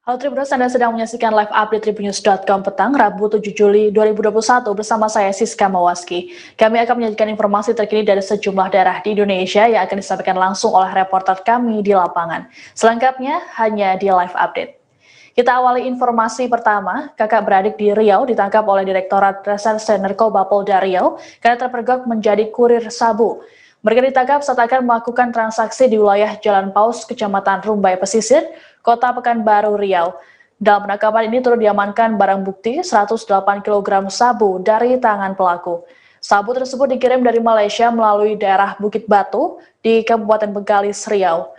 Halo Tribuners, Anda sedang menyaksikan live update tribunnews.com petang, Rabu 7 Juli 2021 bersama saya Siska Mawaski. Kami akan menyajikan informasi terkini dari sejumlah daerah di Indonesia yang akan disampaikan langsung oleh reporter kami di lapangan. Selengkapnya hanya di live update. Kita awali informasi pertama, kakak beradik di Riau ditangkap oleh Direktorat Reserse Narkoba Polda Riau karena terpergok menjadi kurir sabu. Mereka ditangkap saat akan melakukan transaksi di wilayah Jalan Paus, Kecamatan Rumbai Pesisir, Kota Pekanbaru, Riau. Dalam penangkapan ini turut diamankan barang bukti 108 kg sabu dari tangan pelaku. Sabu tersebut dikirim dari Malaysia melalui daerah Bukit Batu di Kabupaten Bengkalis, Riau.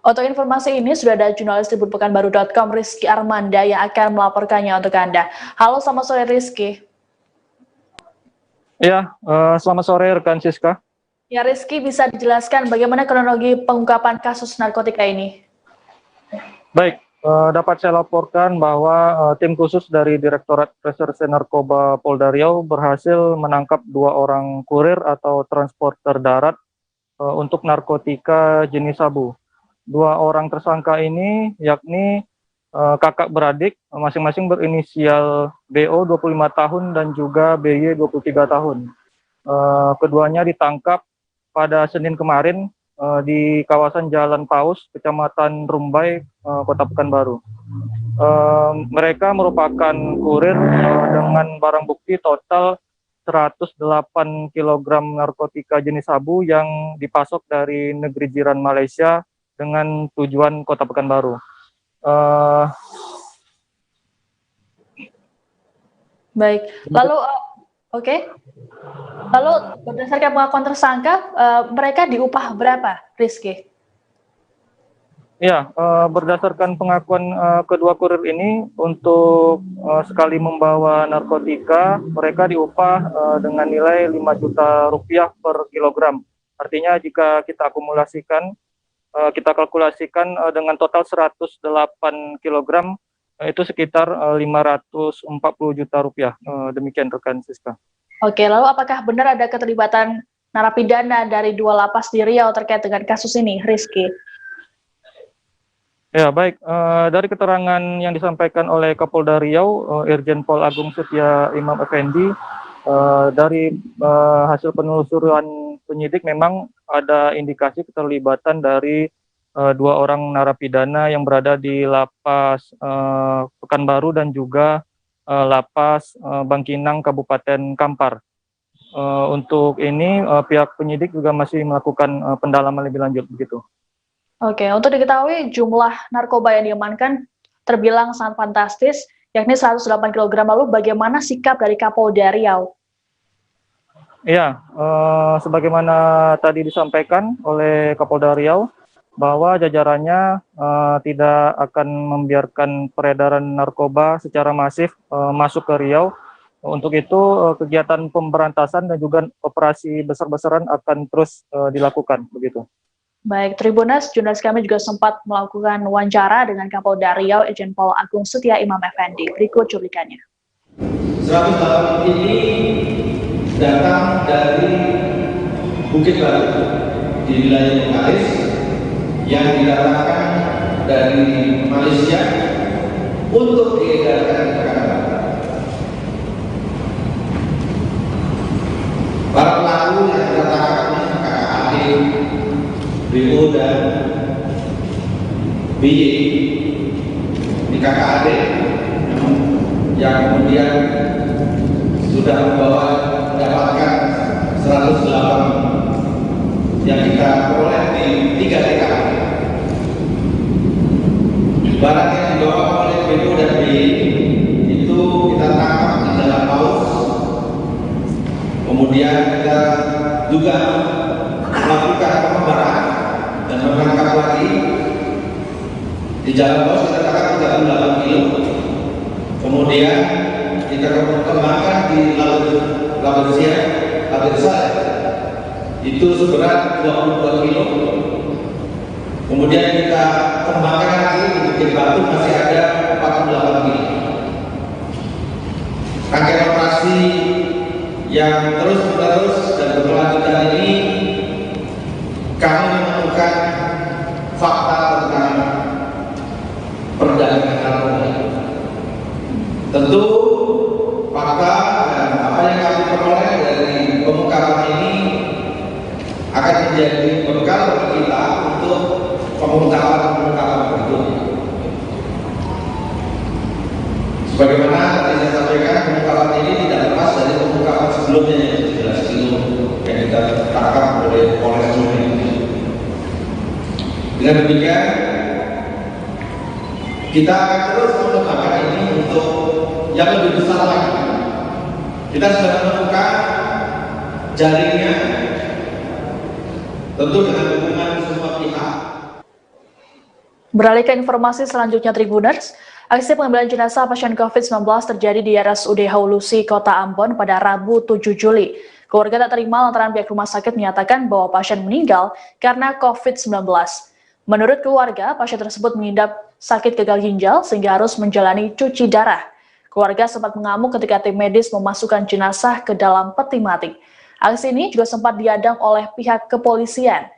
Untuk informasi ini sudah ada jurnalis tribunpekanbaru.com Rizky Armanda yang akan melaporkannya untuk Anda. Halo, selamat sore Rizky. Ya, selamat sore rekan Siska. Ya Rizky, bisa dijelaskan bagaimana kronologi pengungkapan kasus narkotika ini? Baik, dapat saya laporkan bahwa tim khusus dari Direktorat Reserse Narkoba Polda Riau berhasil menangkap 2 orang kurir atau transporter darat untuk narkotika jenis sabu. 2 orang tersangka ini yakni kakak beradik, masing-masing berinisial BO 25 tahun dan juga BY 23 tahun. Keduanya ditangkap pada Senin kemarin di kawasan Jalan Paus, Kecamatan Rumbai, Kota Pekanbaru. Mereka merupakan kurir dengan barang bukti total 108 kg narkotika jenis sabu yang dipasok dari negeri jiran Malaysia dengan tujuan Kota Pekanbaru. Baik, lalu Lalu berdasarkan pengakuan tersangka, mereka diupah berapa, Rizky? Ya, berdasarkan pengakuan kedua kurir ini, untuk sekali membawa narkotika, mereka diupah dengan nilai 5 juta rupiah per kilogram. Artinya jika kita kalkulasikan dengan total 108 kilogram, itu sekitar 540 juta rupiah. Demikian rekan Siska. Oke, lalu apakah benar ada keterlibatan narapidana dari 2 lapas di Riau terkait dengan kasus ini, Rizky? Ya, baik. Dari keterangan yang disampaikan oleh Kapolda Riau, Irjen Pol Agung Setia Imam Effendi, dari hasil penelusuran penyidik memang ada indikasi keterlibatan dari 2 orang narapidana yang berada di lapas Pekanbaru dan juga lapas Bangkinang Kabupaten Kampar. Untuk ini pihak penyidik juga masih melakukan pendalaman lebih lanjut begitu. Oke, untuk diketahui jumlah narkoba yang diamankan terbilang sangat fantastis, yakni 108 kg. Lalu bagaimana sikap dari Kapolda Riau? Ya, sebagaimana tadi disampaikan oleh Kapolda Riau, bahwa jajarannya tidak akan membiarkan peredaran narkoba secara masif masuk ke Riau. Untuk itu kegiatan pemberantasan dan juga operasi besar-besaran akan terus dilakukan begitu. Baik, Tribuners, jurnalis kami juga sempat melakukan wawancara dengan Kapolda Riau, Irjen Pol Agung Setia Imam Effendi. Berikut cuplikannya. 108 ini datang dari Bukit Batu di wilayah Bengkalis yang didatangkan dari Malaysia untuk diedarkan ke Kanada. Para pelaku yang tertangkap kakak adik, BO dan BY, ini kakak adik yang kemudian sudah mendapatkan 108 yang kita peroleh di 3 TKP. Barang yang dibawa oleh BO dan BY itu kita tangkap di Jalan Paus. Kemudian kita juga melakukan pengembaraan dan menangkap lagi di Jalan Paus. Kita tangkap 38 kilo. Kemudian kita kembangkan di Laut Siak, itu seberat 22 kilo. Kemudian kita kembangkan lagi di Bukit Batu, masih ada 48 kilo. Rangkaian operasi yang terus-menerus dan berkelanjutan ini, kami menemukan fakta tentang perjalanan narkoba. Tentu fakta dan apa yang kami peroleh dari pengungkapan ini akan menjadi bekal bagi kita untuk pengungkapan berikutnya. Sebagaimana tadi saya sampaikan, pengungkapan ini tidak lepas dari pengungkapan sebelumnya yang 17 kilo yang kita tangkap oleh Polres Juli. Dengan demikian, kita akan terus mengembangkan ini untuk yang lebih besar lagi. Kita sudah menemukan jaringnya, tentu dengan dukungan semua pihak. Beralih ke informasi selanjutnya, Tribuners, aksi pengambilan jenazah pasien COVID-19 terjadi di RSUD Haulusi, Kota Ambon pada Rabu 7 Juli. Keluarga tak terima lantaran pihak rumah sakit menyatakan bahwa pasien meninggal karena COVID-19. Menurut keluarga, pasien tersebut mengidap sakit gagal ginjal sehingga harus menjalani cuci darah. Keluarga sempat mengamuk ketika tim medis memasukkan jenazah ke dalam peti mati. Aksi ini juga sempat diadang oleh pihak kepolisian.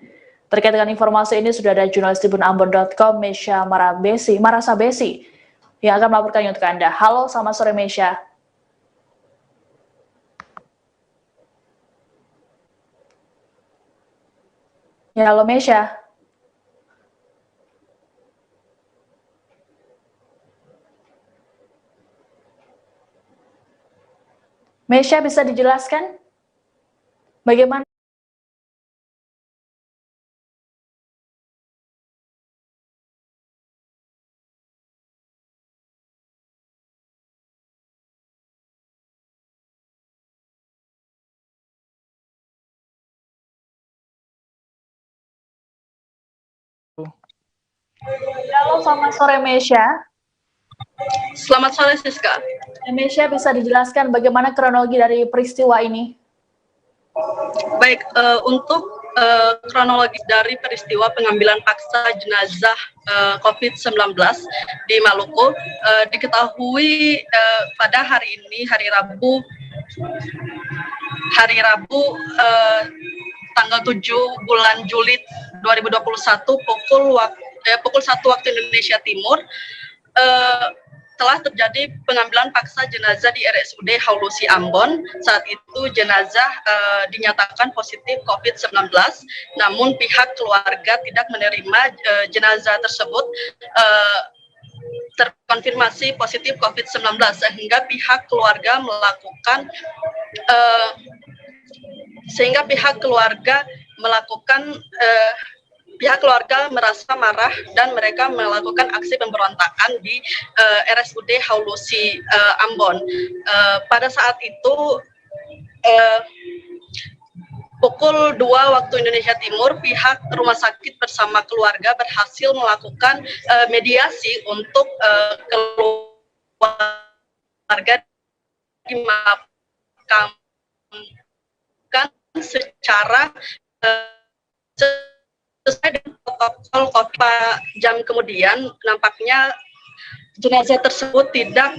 Terkait dengan informasi ini, sudah ada jurnalis tribunambon.com, Mesya Marasabesi, yang akan melaporkannya untuk Anda. Halo, selamat sore Mesya. Ya, halo Mesya. Mesya, bisa dijelaskan bagaimana? Halo, selamat sore Mesya. Selamat sore Siska. Mesya, bisa dijelaskan bagaimana kronologi dari peristiwa ini? Baik, untuk kronologi dari peristiwa pengambilan paksa jenazah COVID-19 di Maluku, diketahui pada hari ini, hari Rabu tanggal 7 bulan Juli 2021 pukul 1 waktu Indonesia Timur, telah terjadi pengambilan paksa jenazah di RSUD Haulusi Ambon. Saat itu jenazah dinyatakan positif COVID-19, namun pihak keluarga tidak menerima jenazah tersebut terkonfirmasi positif COVID-19, sehingga pihak keluarga pihak keluarga merasa marah dan mereka melakukan aksi pemberontakan di RSUD Haulusi Ambon. Pada saat itu pukul 2 waktu Indonesia Timur, pihak rumah sakit bersama keluarga berhasil melakukan mediasi untuk keluarga dimakamkan secara sesuai dengan protokol COVID. Jam kemudian nampaknya jenazah tersebut tidak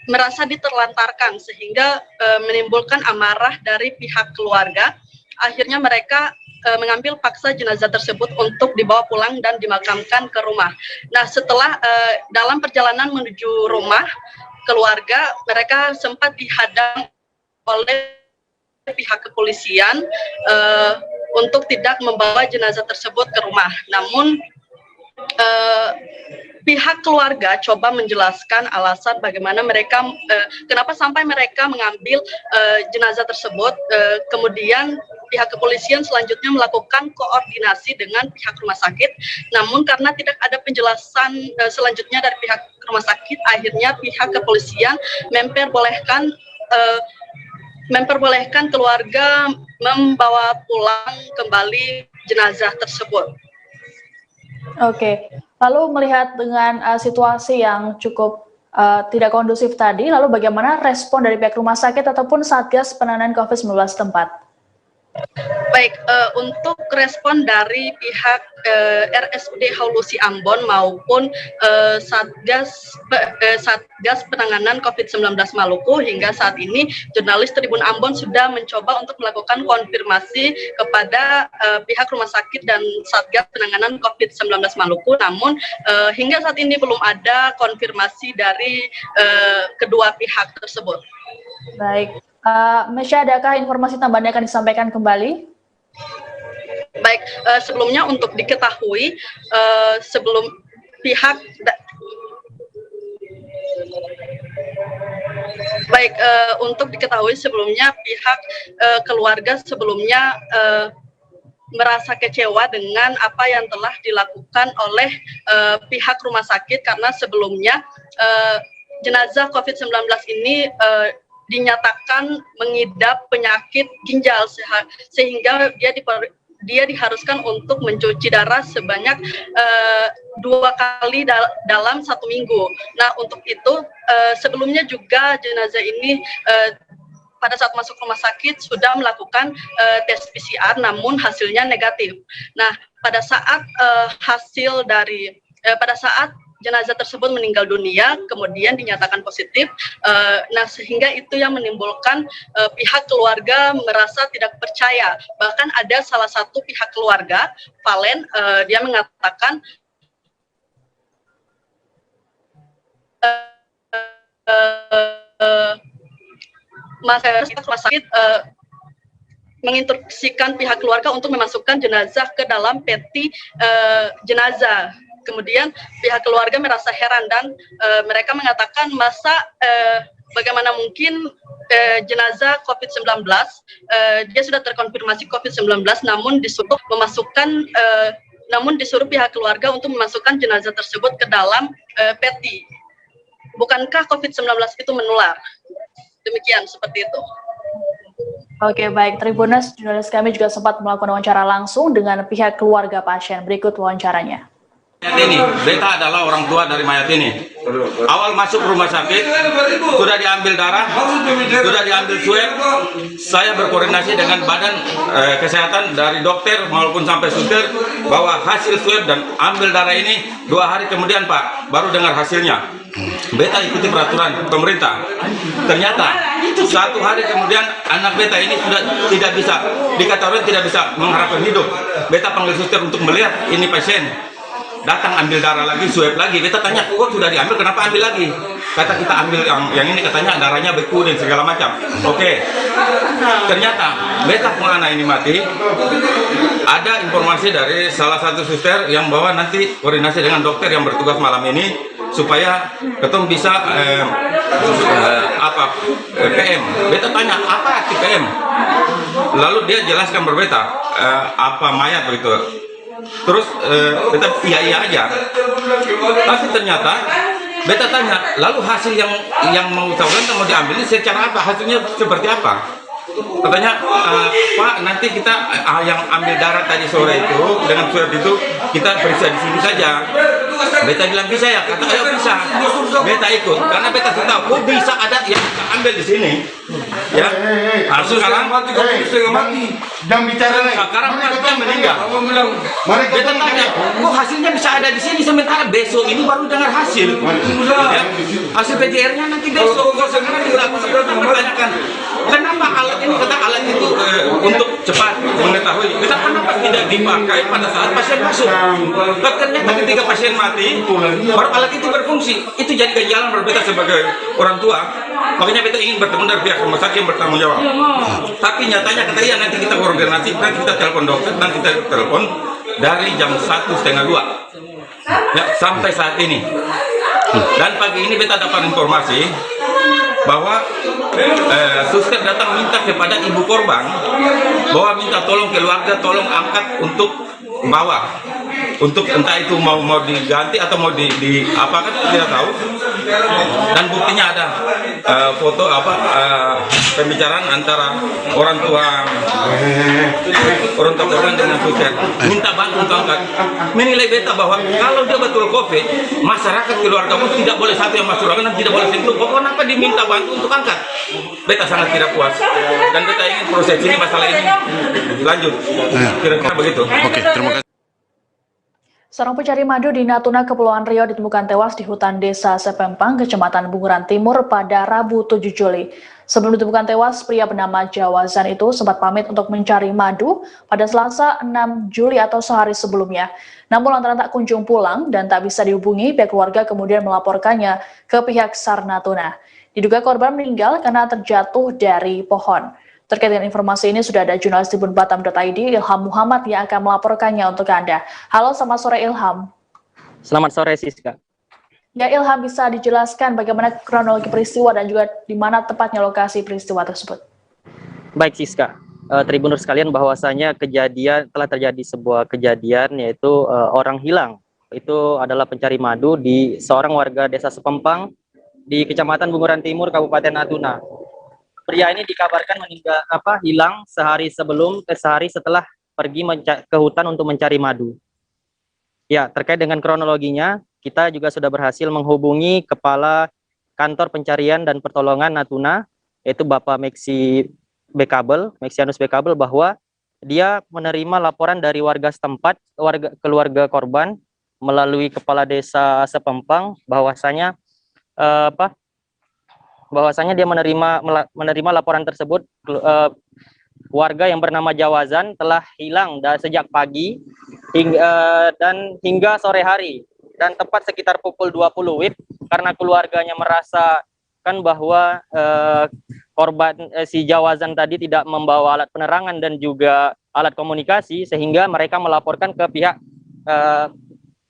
merasa diterlantarkan, sehingga menimbulkan amarah dari pihak keluarga. Akhirnya mereka mengambil paksa jenazah tersebut untuk dibawa pulang dan dimakamkan ke rumah. Nah, setelah dalam perjalanan menuju rumah keluarga, mereka sempat dihadang oleh pihak kepolisian untuk tidak membawa jenazah tersebut ke rumah. Namun pihak keluarga coba menjelaskan alasan bagaimana mereka kenapa sampai mereka mengambil jenazah tersebut. Kemudian pihak kepolisian selanjutnya melakukan koordinasi dengan pihak rumah sakit. Namun karena tidak ada penjelasan selanjutnya dari pihak rumah sakit, akhirnya pihak kepolisian memperbolehkan keluarga membawa pulang kembali jenazah tersebut. Oke, lalu melihat dengan situasi yang cukup tidak kondusif tadi, lalu bagaimana respon dari pihak rumah sakit ataupun Satgas Penanganan COVID-19 tempat? Baik, untuk respon dari pihak RSUD Haulusi Ambon maupun Satgas Penanganan COVID-19 Maluku, hingga saat ini jurnalis Tribun Ambon sudah mencoba untuk melakukan konfirmasi kepada pihak rumah sakit dan Satgas Penanganan COVID-19 Maluku, namun hingga saat ini belum ada konfirmasi dari kedua pihak tersebut. Baik, Mesya, adakah informasi tambahan yang akan disampaikan kembali? Baik, sebelumnya untuk diketahui, sebelum pihak untuk diketahui sebelumnya pihak keluarga sebelumnya merasa kecewa dengan apa yang telah dilakukan oleh pihak rumah sakit, karena sebelumnya jenazah COVID-19 ini dinyatakan mengidap penyakit ginjal, sehingga dia diharuskan untuk mencuci darah sebanyak 2 kali dalam 1 minggu. Nah, untuk itu sebelumnya juga jenazah ini pada saat masuk rumah sakit sudah melakukan tes PCR, namun hasilnya negatif. Nah, pada saat pada saat jenazah tersebut meninggal dunia, kemudian dinyatakan positif. Nah, sehingga itu yang menimbulkan pihak keluarga merasa tidak percaya. Bahkan ada salah satu pihak keluarga, Valen, dia mengatakan rumah sakit menginstruksikan pihak keluarga untuk memasukkan jenazah ke dalam peti jenazah. Kemudian pihak keluarga merasa heran dan mereka mengatakan bagaimana mungkin jenazah COVID-19 dia sudah terkonfirmasi COVID-19, namun disuruh pihak keluarga untuk memasukkan jenazah tersebut ke dalam peti. Bukankah COVID-19 itu menular? Demikian, seperti itu. Oke, baik. Tribuners, jurnalis kami juga sempat melakukan wawancara langsung dengan pihak keluarga pasien. Berikut wawancaranya. Ini, beta adalah orang tua dari mayat ini. Awal masuk rumah sakit, sudah diambil darah, sudah diambil swab. Saya berkoordinasi dengan badan kesehatan dari dokter maupun sampai suster bahwa hasil swab dan ambil darah ini 2 hari kemudian, Pak, baru dengar hasilnya. Beta ikuti peraturan pemerintah. Ternyata 1 hari kemudian anak beta ini sudah tidak bisa, dikatakan tidak bisa mengharapkan hidup. Beta panggil suster untuk melihat ini pasien. Datang ambil darah lagi, swab lagi. Beta tanya, kok sudah diambil, kenapa ambil lagi? Kata kita ambil yang ini, katanya darahnya beku dan segala macam. Oke. Ternyata beta pun anak ini mati. Ada informasi dari salah satu suster yang bahwa nanti koordinasi dengan dokter yang bertugas malam ini supaya ketemu bisa PM. Beta tanya, apa arti PM? Lalu dia jelaskan berbeda apa mayat begitu. Terus beta iya aja. Tapi ternyata beta tanya, lalu hasil yang mau diambil ini secara apa? Hasilnya seperti apa? Katanya, Pak, nanti kita yang ambil darah tadi sore itu dengan surat itu kita periksa di sini saja. Beta bilang bisa ya, kata ayo bisa. Beta ikut karena beta sudah tahu, kok bisa ada yang kita ambil di sini. Ya, sekarang jangan bicara lagi. Sekarang dia meninggal. Beta tanya, kok hasilnya bisa ada di sini sementara besok ini baru dengar hasil. Ya, hasil PCR-nya nanti besok. Sekarang kita pertanyakan, kenapa alat ini, kata alat itu untuk cepat mengetahui. Kita kenapa tidak dipakai pada saat pasien masuk? Ternyata ketika pasien mati, baru alat itu berfungsi. Itu jadi kejalan berbeda sebagai orang tua. Makanya beta ingin bertemu dengan pihak rumah sakit yang bertanggung jawab. Tapi nyatanya kata iya, nanti kita koordinasi, nanti kita telepon dokter, nanti kita telepon dari jam 1:30 ya, sampai saat ini. Dan pagi ini beta dapat informasi bahwa suster datang minta kepada ibu korban bahwa minta tolong keluarga, tolong angkat untuk bawa, untuk entah itu mau diganti atau mau di apa kan tidak tahu. Dan buktinya ada foto pembicaraan antara orang tua korban dengan suster, minta bantu untuk angkat. Menilai beta bahwa kalau dia betul COVID, masyarakat keluarga pun tidak boleh satu yang masuk ruangan dan tidak boleh sentuh. Kenapa diminta bantu untuk angkat? Beta sangat tidak puas dan beta ingin proses ini, masalah ini lanjut. Kira-kira begitu. Oke, terima kasih. Seorang pencari madu di Natuna, Kepulauan Riau ditemukan tewas di hutan desa Sepempang, Kecamatan Bunguran Timur pada Rabu 7 Juli. Sebelum ditemukan tewas, pria bernama Jawazan itu sempat pamit untuk mencari madu pada Selasa 6 Juli atau sehari sebelumnya. Namun lantaran tak kunjung pulang dan tak bisa dihubungi, pihak keluarga kemudian melaporkannya ke pihak SAR Natuna. Diduga korban meninggal karena terjatuh dari pohon. Terkait dengan informasi ini sudah ada jurnalis Tribun Batam.id, Ilham Muhammad, yang akan melaporkannya untuk Anda. Halo, selamat sore Ilham. Selamat sore Siska. Ya Ilham, bisa dijelaskan bagaimana kronologi peristiwa dan juga di mana tepatnya lokasi peristiwa tersebut? Baik Siska, Tribuners sekalian, bahwasanya telah terjadi sebuah kejadian, yaitu orang hilang. Itu adalah pencari madu di seorang warga desa Sepempang di Kecamatan Bunguran Timur, Kabupaten Natuna. Pria ini dikabarkan hilang sehari setelah pergi ke hutan untuk mencari madu. Ya, terkait dengan kronologinya, kita juga sudah berhasil menghubungi Kepala Kantor Pencarian dan Pertolongan Natuna, yaitu Bapak Meksianus Bekabel, bahwa dia menerima laporan dari warga setempat, keluarga korban, melalui Kepala Desa Sepempang, bahwasanya dia menerima laporan tersebut. Warga yang bernama Jawazan telah hilang sejak pagi hingga sore hari, dan tepat sekitar pukul 20 WIB, karena keluarganya merasakan bahwa si Jawazan tadi tidak membawa alat penerangan dan juga alat komunikasi, sehingga mereka melaporkan ke pihak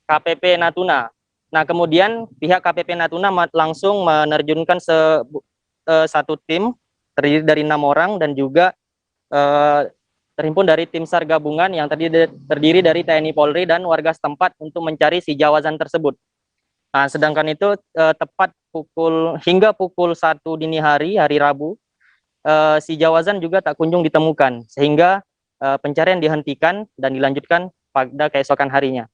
KPP Natuna. Nah, kemudian pihak KPP Natuna langsung menerjunkan satu tim terdiri dari 6 orang dan juga terhimpun dari tim SAR gabungan yang terdiri dari TNI Polri dan warga setempat untuk mencari si Jawazan tersebut. Nah, sedangkan itu tepat hingga pukul 1 dini hari Rabu, si Jawazan juga tak kunjung ditemukan, sehingga pencarian dihentikan dan dilanjutkan pada keesokan harinya.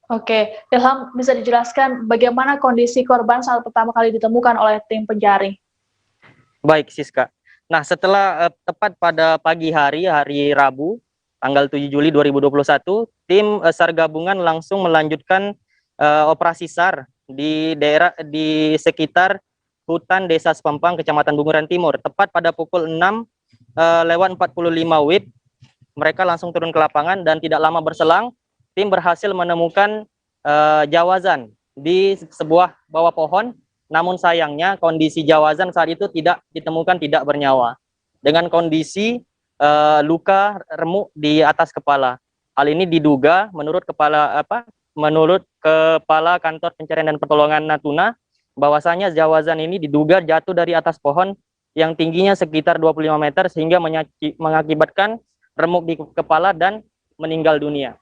Oke, Ilham, bisa dijelaskan bagaimana kondisi korban saat pertama kali ditemukan oleh tim pencari? Baik, Siska. Nah, setelah tepat pada pagi hari Rabu, tanggal 7 Juli 2021, tim SAR gabungan langsung melanjutkan operasi SAR di sekitar hutan Desa Sepempang, Kecamatan Bunguran Timur. Tepat pada pukul 6:45 WIB, mereka langsung turun ke lapangan dan tidak lama berselang, tim berhasil menemukan Jawazan di sebuah bawah pohon. Namun sayangnya kondisi Jawazan saat itu tidak ditemukan, tidak bernyawa, dengan kondisi luka remuk di atas kepala. Hal ini diduga menurut Kepala Kantor Pencarian dan Pertolongan Natuna, bahwasanya Jawazan ini diduga jatuh dari atas pohon yang tingginya sekitar 25 meter sehingga mengakibatkan remuk di kepala dan meninggal dunia.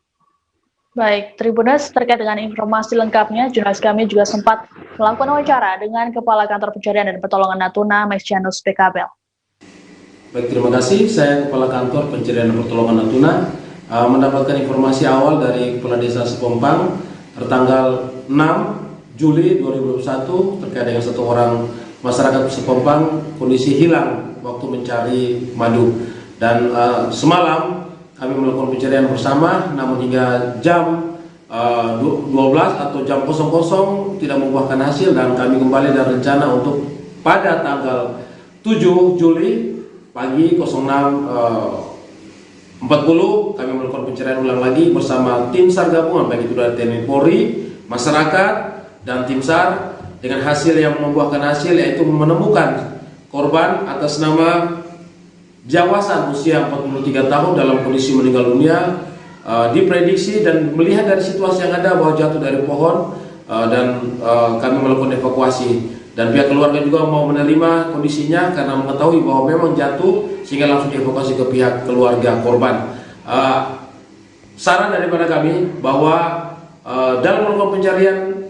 Baik, Tribuners, terkait dengan informasi lengkapnya, jurnalis kami juga sempat melakukan wawancara dengan Kepala Kantor Pencarian dan Pertolongan Natuna, Meksianus Bekabel. Baik, terima kasih. Saya Kepala Kantor Pencarian dan Pertolongan Natuna mendapatkan informasi awal dari Kepala Desa Sepempang tertanggal 6 Juli 2021 terkait dengan satu orang masyarakat Sepempang kondisi hilang waktu mencari madu, dan semalam kami melakukan pencarian bersama, namun hingga jam 12 atau jam 00 tidak membuahkan hasil, dan kami kembali dari rencana untuk pada tanggal 7 Juli pagi 06.40 kami melakukan pencarian ulang lagi bersama tim SAR gabungan, baik itu dari TNI Polri, masyarakat, dan tim SAR, dengan hasil yang membuahkan hasil, yaitu menemukan korban atas nama Jawazan usia 43 tahun dalam kondisi meninggal dunia. Diprediksi dan melihat dari situasi yang ada bahwa jatuh dari pohon, dan kami melakukan evakuasi, dan pihak keluarga juga mau menerima kondisinya karena mengetahui bahwa memang jatuh, sehingga langsung dievakuasi ke pihak keluarga korban. Saran daripada kami bahwa dalam melakukan pencarian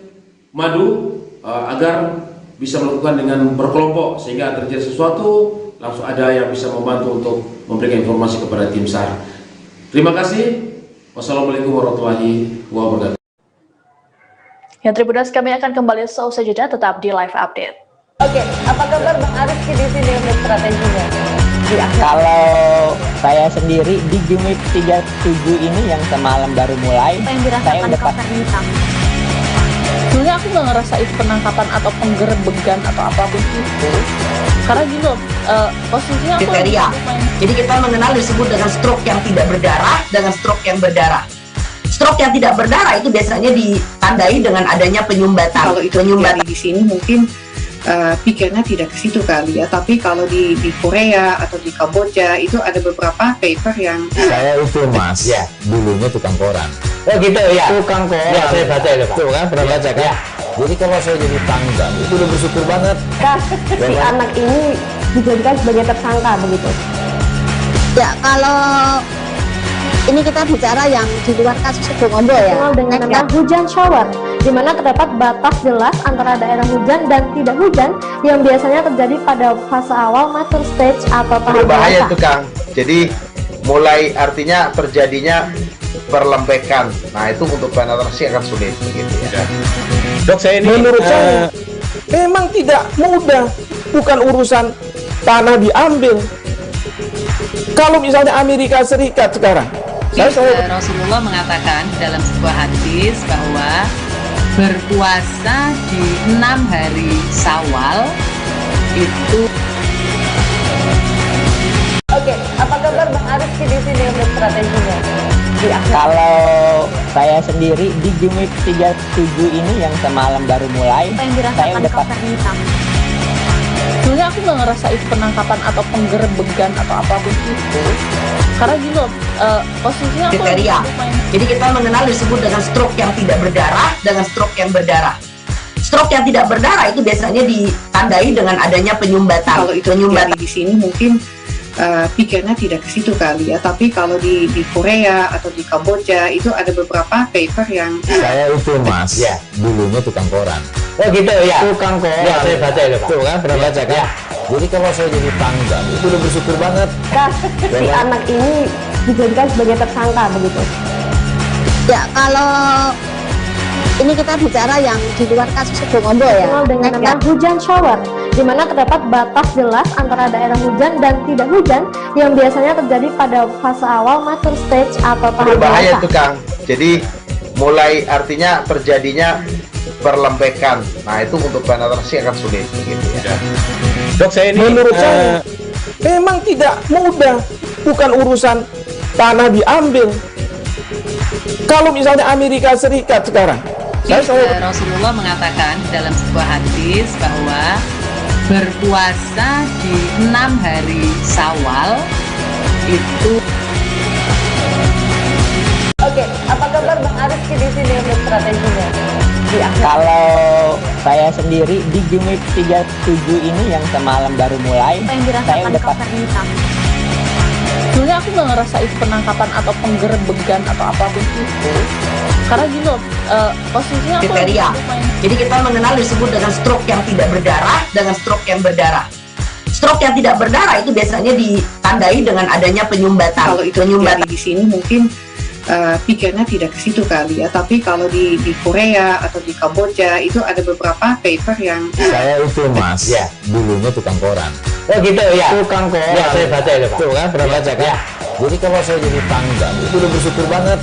madu agar bisa melakukan dengan berkelompok, sehingga terjadi sesuatu langsung ada yang bisa membantu untuk memberikan informasi kepada tim SAR. Terima kasih. Wassalamualaikum warahmatullahi wabarakatuh. Yang Tribunas, kami akan kembali seusai jeda, tetap di live update. Oke, apa kabar Bang Aris di sini untuk strateginya? Kalau saya sendiri di Jumit 37 ini yang semalam baru mulai, Apa yang dirasakan saya udah Kapten Hitam? Sebenarnya aku nggak ngerasa itu penangkapan atau penggerebegan atau apapun itu. Karena gini loh, posisinya aku kriteria. Jadi kita mengenal disebut dengan stroke yang tidak berdarah dengan stroke yang berdarah. Stroke yang tidak berdarah itu biasanya ditandai dengan adanya penyumbatan. Kalau itu terjadi di sini mungkin pikirnya tidak ke situ kali ya, tapi kalau di Korea atau di Kamboja itu ada beberapa paper yang saya itu mas, ya dulunya tukang koran. Oh gitu ya, tukang koran. Ya saya baca itu pak. Tuh kan pernah baca kan? Ya. Jadi kalau saya jadi pangdam itu udah bersyukur banget. Si anak ini dijadikan sebagai tersangka begitu. Ya kalau ini kita bicara yang di luar kasus Bongombo ya. Dengan nama hujan shower, di mana terdapat batas jelas antara daerah hujan dan tidak hujan yang biasanya terjadi pada fase awal mature stage atau tahap Berbahaya dewasa. itu Kang. Jadi mulai artinya terjadinya perlembekan. Nah itu untuk penetrasi akan sulit begitu ya. Dok saya ini menurut saya memang tidak mudah, bukan urusan tanah diambil. Kalau misalnya Amerika Serikat sekarang, Rasulullah mengatakan dalam sebuah hadis bahwa berpuasa di 6 hari Syawal itu. Oke, apa kabar Bang Aris di sini untuk strateginya? Kalau saya sendiri di Jumit 37 ini yang semalam baru mulai, Apa yang saya dirasakan udah Kapten Hitam? Sebenarnya aku nggak ngerasa itu penangkapan atau penggerebegan atau apapun itu. Karena gini loh, posisinya aku Kriteria. Jadi kita mengenal disebut dengan stroke yang tidak berdarah dengan stroke yang berdarah. Stroke yang tidak berdarah itu biasanya ditandai dengan adanya penyumbatan. kalau itu terjadi di sini mungkin pikirnya tidak ke situ kali ya, tapi kalau di Korea atau di Kamboja itu ada beberapa paper yang saya itu mas, ya dulunya tukang koran. Oh gitu ya, tukang koran. Ya saya baca itu pak. Tuh kan pernah baca kan? Ya. Jadi kalau saya jadi pangdam itu udah bersyukur banget. Si anak ini dijadikan sebagai tersangka begitu. Ya kalau ini kita bicara yang di luar kasus Bongombo ya. Dengan nama hujan shower, di mana terdapat batas jelas antara daerah hujan dan tidak hujan yang biasanya terjadi pada fase awal mature stage atau tahap Berbahaya dewasa. itu Kang. Jadi mulai artinya terjadinya perlembekan. Nah itu untuk penetrasi akan sulit begitu ya. dok saya ini menurut saya memang tidak mudah, bukan urusan tanah diambil. Kalau misalnya Amerika Serikat sekarang, Rasulullah mengatakan dalam sebuah hadis bahwa berpuasa di 6 hari Syawal itu. Oke, apa kabar Bang Aris di sini untuk strateginya? Kalau saya sendiri di Jumit 37 ini yang semalam baru mulai, Apa yang saya dirasakan udah Kapten Hitam? sebenarnya aku nggak ngerasa itu penangkapan atau penggerebegan atau apapun itu. Karena gini loh, posisinya aku Kriteria. Jadi kita mengenal disebut dengan stroke yang tidak berdarah dengan stroke yang berdarah. Stroke yang tidak berdarah itu biasanya ditandai dengan adanya penyumbatan. kalau itu terjadi di sini mungkin pikirnya tidak ke situ kali ya, tapi kalau di Korea atau di Kamboja itu ada beberapa paper yang Saya itu mas, ya dulunya tukang koran. Oh gitu ya, tukang koran. Ya saya baca itu pak. Tuh kan pernah baca kan? Ya. Jadi kalau saya jadi pangdam itu udah bersyukur banget.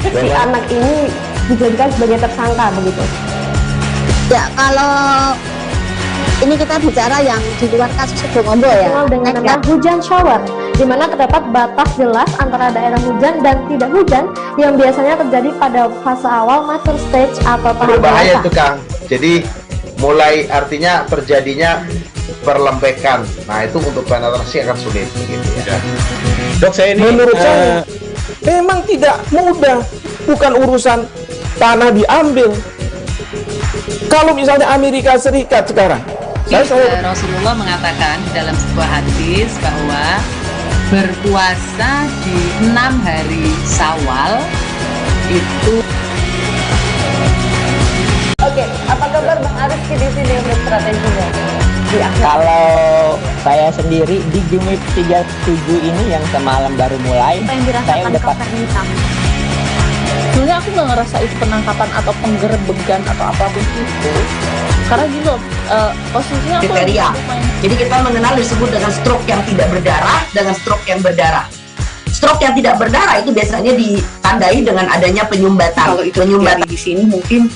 Si anak ini dijadikan sebagai tersangka begitu. Ya kalau ini kita bicara yang di luar kasus Bongombo ya. Dengan nama hujan shower, di mana terdapat batas jelas antara daerah hujan dan tidak hujan yang biasanya terjadi pada fase awal mature stage atau tahap Berbahaya dewasa. itu Kang. Jadi mulai artinya terjadinya perlembekan. Nah itu untuk penetrasi akan sulit begitu ya. dok saya ini menurut saya memang tidak mudah, bukan urusan tanah diambil. Kalau misalnya Amerika Serikat sekarang, Rasulullah mengatakan dalam sebuah hadis bahwa berpuasa di 6 hari Syawal itu. Oke, apa kabar Bang Aris di sini untuk strateginya? Kalau Saya sendiri di Jumit 37 ini yang semalam baru mulai. Apa yang Saya dirasakan udah Kapten Hitam? Sebenarnya aku nggak ngerasa itu penangkapan atau penggerebekan atau apapun itu. Karena gini loh, posisinya aku Kriteria. Jadi kita mengenal disebut dengan stroke yang tidak berdarah dengan stroke yang berdarah. Stroke yang tidak berdarah itu biasanya ditandai dengan adanya penyumbatan. Kalau itu terjadi di sini mungkin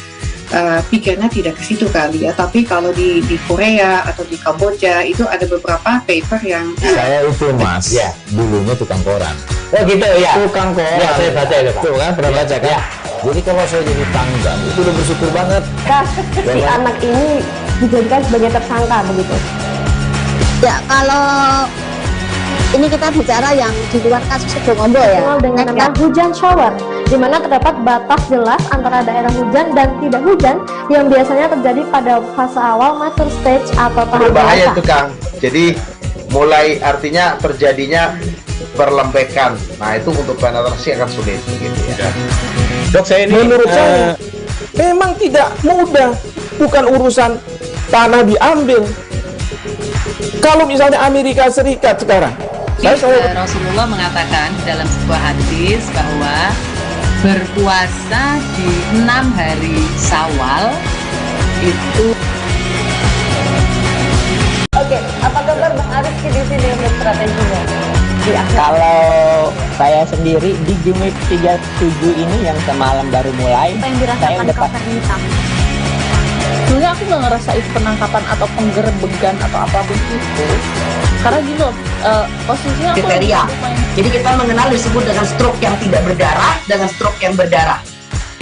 pikirnya tidak ke situ kali ya, tapi kalau di Korea atau di Kamboja itu ada beberapa paper yang Saya itu mas, ya dulunya tukang koran. Oh gitu ya. Tukang koran. Ya saya baca itu pak. Tuh kan pernah baca kan? Ya. Jadi kalau saya jadi pangdam itu udah bersyukur banget. Si anak ini dijadikan sebagai tersangka begitu. Ya, kalau ini kita bicara yang di luar kasus Sidoarjo ya. Dikenal dengan nama hujan shower, di mana terdapat batas jelas antara daerah hujan dan tidak hujan yang biasanya terjadi pada fase awal mature stage atau tahap Berbahaya dewasa. itu Kang. Jadi mulai artinya terjadinya perlembekan. Nah itu untuk penetrasi akan sulit gitu ya. Dok, saya ini menurut saya memang tidak mudah, bukan urusan tanah diambil. Kalau misalnya Amerika Serikat sekarang, Rasulullah mengatakan dalam sebuah hadis bahwa berpuasa di 6 hari Syawal itu. Oke, apa kabar Bang Ariski di sini untuk strateginya? Kalau saya sendiri di Jumit 37 ini yang semalam baru mulai. Apa yang Saya dirasakan udah Kapten Hitam? sebenarnya aku nggak ngerasa itu penangkapan atau penggerebekan atau apapun itu. Karena gini loh, posisinya aku Kriteria. Jadi kita mengenal disebut dengan stroke yang tidak berdarah dengan stroke yang berdarah.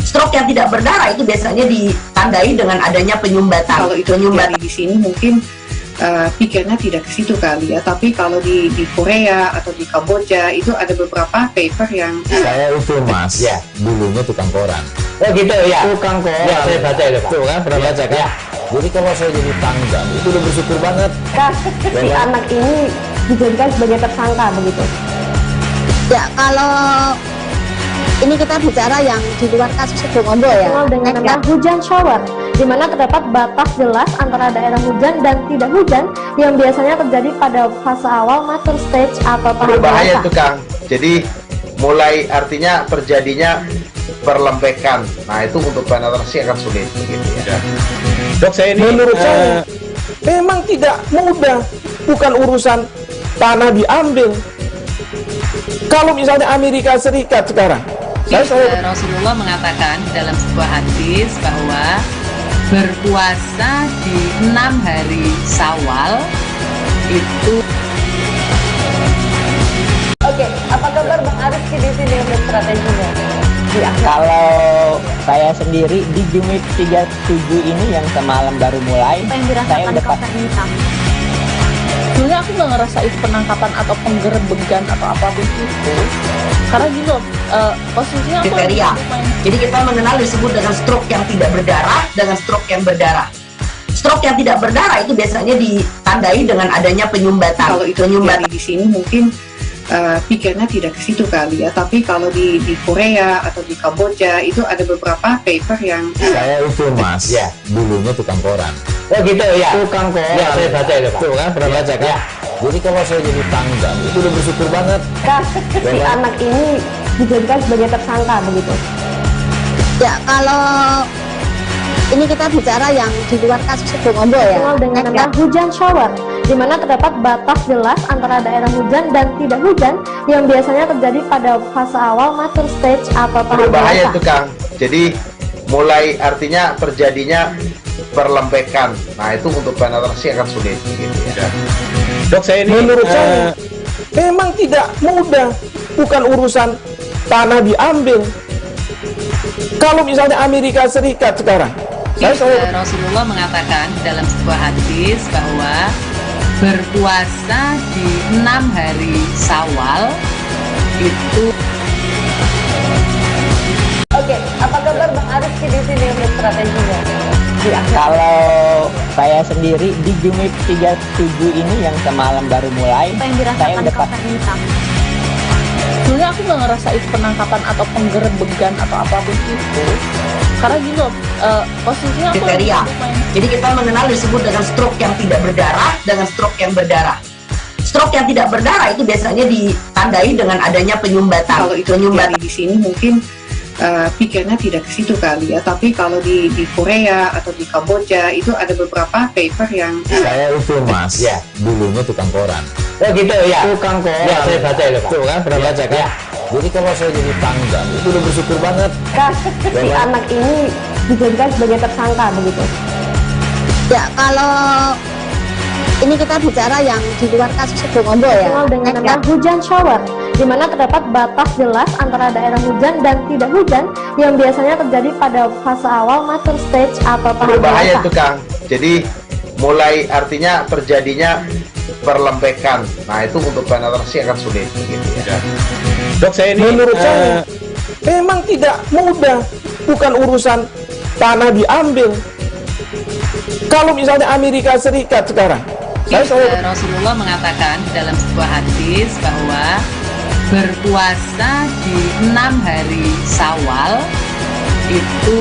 Stroke yang tidak berdarah itu biasanya ditandai dengan adanya penyumbatan. kalau itu terjadi di sini mungkin pikirnya tidak ke situ kali ya, tapi kalau di Korea atau di Kamboja itu ada beberapa paper yang Saya itu mas, ya dulunya tukang koran. Oh gitu ya. Tukang koran. Ya saya baca itu pak. Tuh kan pernah baca kan? Ya. Jadi kalau saya jadi pangdam itu udah bersyukur banget. Si anak ini dijadikan sebagai tersangka begitu. Ya, kalau ini kita bicara yang di luar kasus Sidoarjo ya. Dikenal dengan nama hujan shower, di mana terdapat batas jelas antara daerah hujan dan tidak hujan yang biasanya terjadi pada fase awal mature stage atau tahap Berbahaya dewasa. itu Kang. Jadi mulai artinya terjadinya perlembekan. Nah itu untuk penetrasi akan sulit gitu ya. Dok, saya ini menurut saya memang tidak mudah, bukan urusan tanah diambil. Kalau misalnya Amerika Serikat sekarang, Rasulullah mengatakan dalam sebuah hadis bahwa berpuasa di 6 hari Syawal itu. Oke, apa kabar Bang Ariski di sini untuk strateginya? Kalau saya sendiri di Jumit 37 ini yang semalam baru mulai. Apa yang Saya dirasakan udah Kapten Hitam? sebenarnya aku nggak ngerasa itu penangkapan atau penggerebekan atau apapun itu. Karena gini loh, posisinya aku Kriteria. Jadi kita mengenal disebut dengan stroke yang tidak berdarah dengan stroke yang berdarah. Stroke yang tidak berdarah itu biasanya ditandai dengan adanya penyumbatan. kalau itu terjadi di sini mungkin pikirnya tidak ke situ kali ya, tapi kalau di Korea atau di Kamboja itu ada beberapa paper yang Saya itu mas, ya dulunya tukang koran. Oh gitu ya. Tukang koran. Ya saya baca itu pak. Tuh kan pernah baca kan? Ya. Jadi kalau saya jadi pangdam itu udah bersyukur banget. Si anak ini dijadikan sebagai tersangka begitu. Ya, kalau ini kita bicara yang di luar kasus Sidoarjo ya. Dikenal dengan nama hujan shower, di mana terdapat batas jelas antara daerah hujan dan tidak hujan yang biasanya terjadi pada fase awal mature stage atau tahap Berbahaya dewasa. itu Kang. Jadi mulai artinya terjadinya perlembekan. Nah itu untuk penetrasi akan sulit gitu ya. Dok, saya ini menurut saya memang tidak mudah, bukan urusan tanah diambil. Kalau misalnya Amerika Serikat sekarang, Rasulullah mengatakan dalam sebuah hadis bahwa berpuasa di 6 hari Syawal itu. Oke, apa kabar Bang Ariski di sini untuk strateginya? Kalau saya sendiri di Jumit 37 ini yang semalam baru mulai. Apa yang Saya dirasakan udah Kapten Hitam? sebenarnya aku nggak ngerasa itu penangkapan atau penggerebekan atau apapun itu. Karena gini loh, posisinya aku Kriteria. Jadi kita mengenal disebut dengan stroke yang tidak berdarah dengan stroke yang berdarah. Stroke yang tidak berdarah itu biasanya ditandai dengan adanya penyumbatan. Kalau itu terjadi di sini mungkin pikirnya tidak ke situ kali ya, tapi kalau di Korea atau di Kamboja itu ada beberapa paper yang saya itu mas, ya dulunya tukang koran. Oh gitu ya, tukang koran. Ya saya baca ya Pak. Tuh kan pernah baca kan? Ya. Jadi kalau saya jadi pangdam itu udah bersyukur banget. Si anak ini dijadikan sebagai tersangka begitu. Ya, kalau ini kita bicara yang di luar kasus Sibolongo ya. Dikenal dengan nama hujan shower, di mana terdapat batas jelas antara daerah hujan dan tidak hujan yang biasanya terjadi pada fase awal mature stage atau tahap Berbahaya dewasa. itu Kang. Jadi mulai artinya terjadinya perlembekan. Nah itu untuk penetrasi akan sulit. Gitu ya. Dok, saya ini menurut saya memang tidak mudah, bukan urusan tanah diambil. Kalau misalnya Amerika Serikat sekarang, Rasulullah mengatakan dalam sebuah hadis bahwa berpuasa di 6 hari Syawal itu.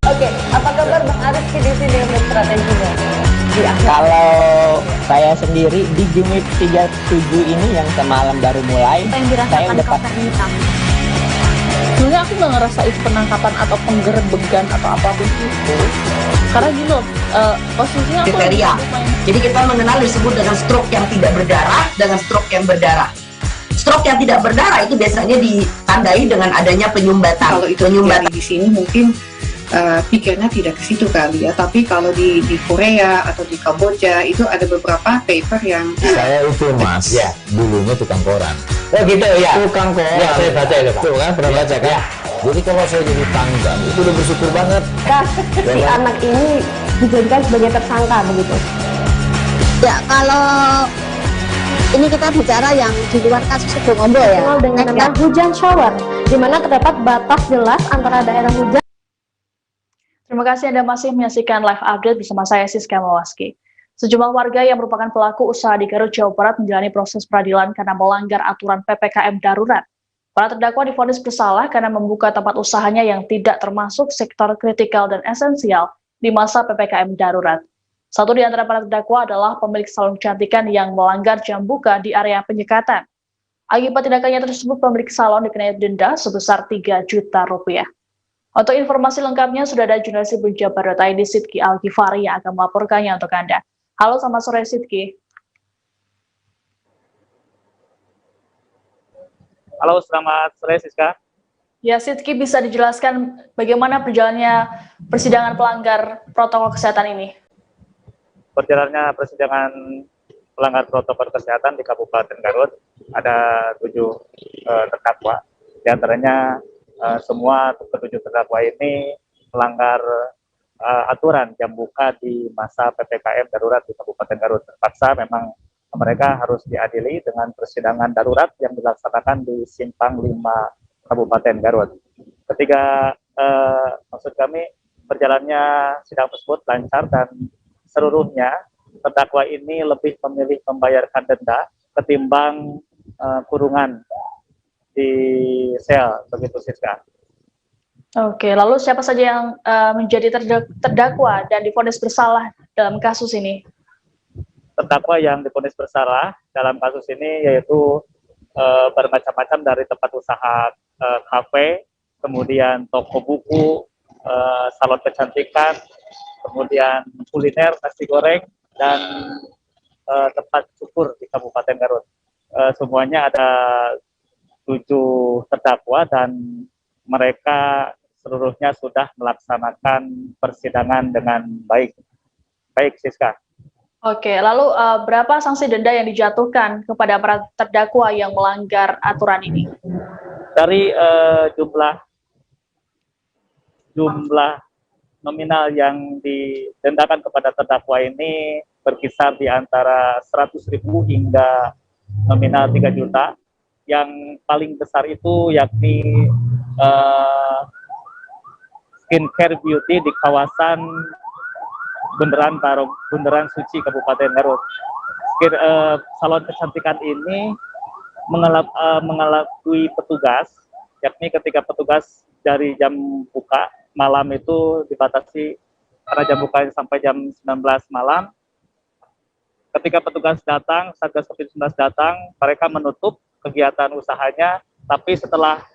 Oke, apa kabar Bang Arif di sini untuk strateginya? Kalau saya sendiri di Jumit 37 ini yang semalam baru mulai, saya udah pasti. Sebenarnya aku nggak ngerasa itu penangkapan atau penggerbegan atau apapun itu, karena gini loh, posisinya aku kriteria. Jadi kita mengenal disebut dengan stroke yang tidak berdarah dengan stroke yang berdarah. Stroke yang tidak berdarah itu biasanya ditandai dengan adanya penyumbatan. Kalau itu terjadi di sini mungkin pikirnya tidak ke situ kali ya, tapi kalau di Korea atau di Kamboja itu ada beberapa paper yang saya itu mas, ya dulunya tukang koran. Oh gitu ya, tukang koran. Ya saya baca ya Pak. Tuh kan pernah baca kan? Ya. Jadi kalau saya jadi pangdam itu udah bersyukur banget. Si anak ini dijadikan sebagai tersangka begitu. Ya, kalau ini kita bicara yang di luar kasus Sibolongo ya. Dikenal dengan nama hujan shower, di mana terdapat batas jelas antara daerah hujan. Terima kasih Anda masih menyaksikan live update bersama saya Siska Mawaski. Sejumlah warga yang merupakan pelaku usaha di Garut, Jawa Barat menjalani proses peradilan karena melanggar aturan PPKM darurat. Para terdakwa divonis bersalah karena membuka tempat usahanya yang tidak termasuk sektor kritikal dan esensial di masa PPKM darurat. Satu di antara para terdakwa adalah pemilik salon kecantikan yang melanggar jam buka di area penyekatan. Akibat tindakannya tersebut, pemilik salon dikenai denda sebesar 3 juta rupiah. Untuk informasi lengkapnya sudah ada jurnalis Jabar.id Sidki Al-Ghifari yang akan melaporkannya untuk Anda. Halo, selamat sore Sidki. Halo, selamat sore Siska. Ya, Sidki, bisa dijelaskan bagaimana perjalannya persidangan pelanggar protokol kesehatan ini? Perjalannya persidangan pelanggar protokol kesehatan di Kabupaten Garut ada 7 terdakwa. Di antaranya semua 7 terdakwa ini melanggar aturan jam buka di masa PPKM darurat di Kabupaten Garut. Terpaksa memang mereka harus diadili dengan persidangan darurat yang dilaksanakan di Simpang 5 Kabupaten Garut. Ketiga, maksud kami berjalannya sidang tersebut lancar dan seluruhnya terdakwa ini lebih memilih membayarkan denda ketimbang kurungan di sel, begitu Siska. Oke, lalu siapa saja yang menjadi terdakwa dan divonis bersalah dalam kasus ini? Terdakwa yang divonis bersalah dalam kasus ini yaitu bermacam-macam dari tempat usaha kafe, kemudian toko buku, salon kecantikan, kemudian kuliner, nasi goreng, dan tempat cukur di Kabupaten Garut. Semuanya ada 7 terdakwa dan mereka seluruhnya sudah melaksanakan persidangan dengan baik. Baik, Siska. Oke, lalu berapa sanksi denda yang dijatuhkan kepada para terdakwa yang melanggar aturan ini? Dari jumlah nominal yang didendakan kepada terdakwa ini berkisar di antara 100.000 hingga nominal 3 juta. Yang paling besar itu yakni skincare beauty di kawasan Bundaran Suci Kabupaten Garut. Salon kecantikan ini mengalami petugas, yakni ketika petugas dari jam buka malam itu dibatasi karena jam buka sampai jam 19 malam. ketika petugas datang, Satgas COVID-19 datang, mereka menutup kegiatan usahanya, tapi setelah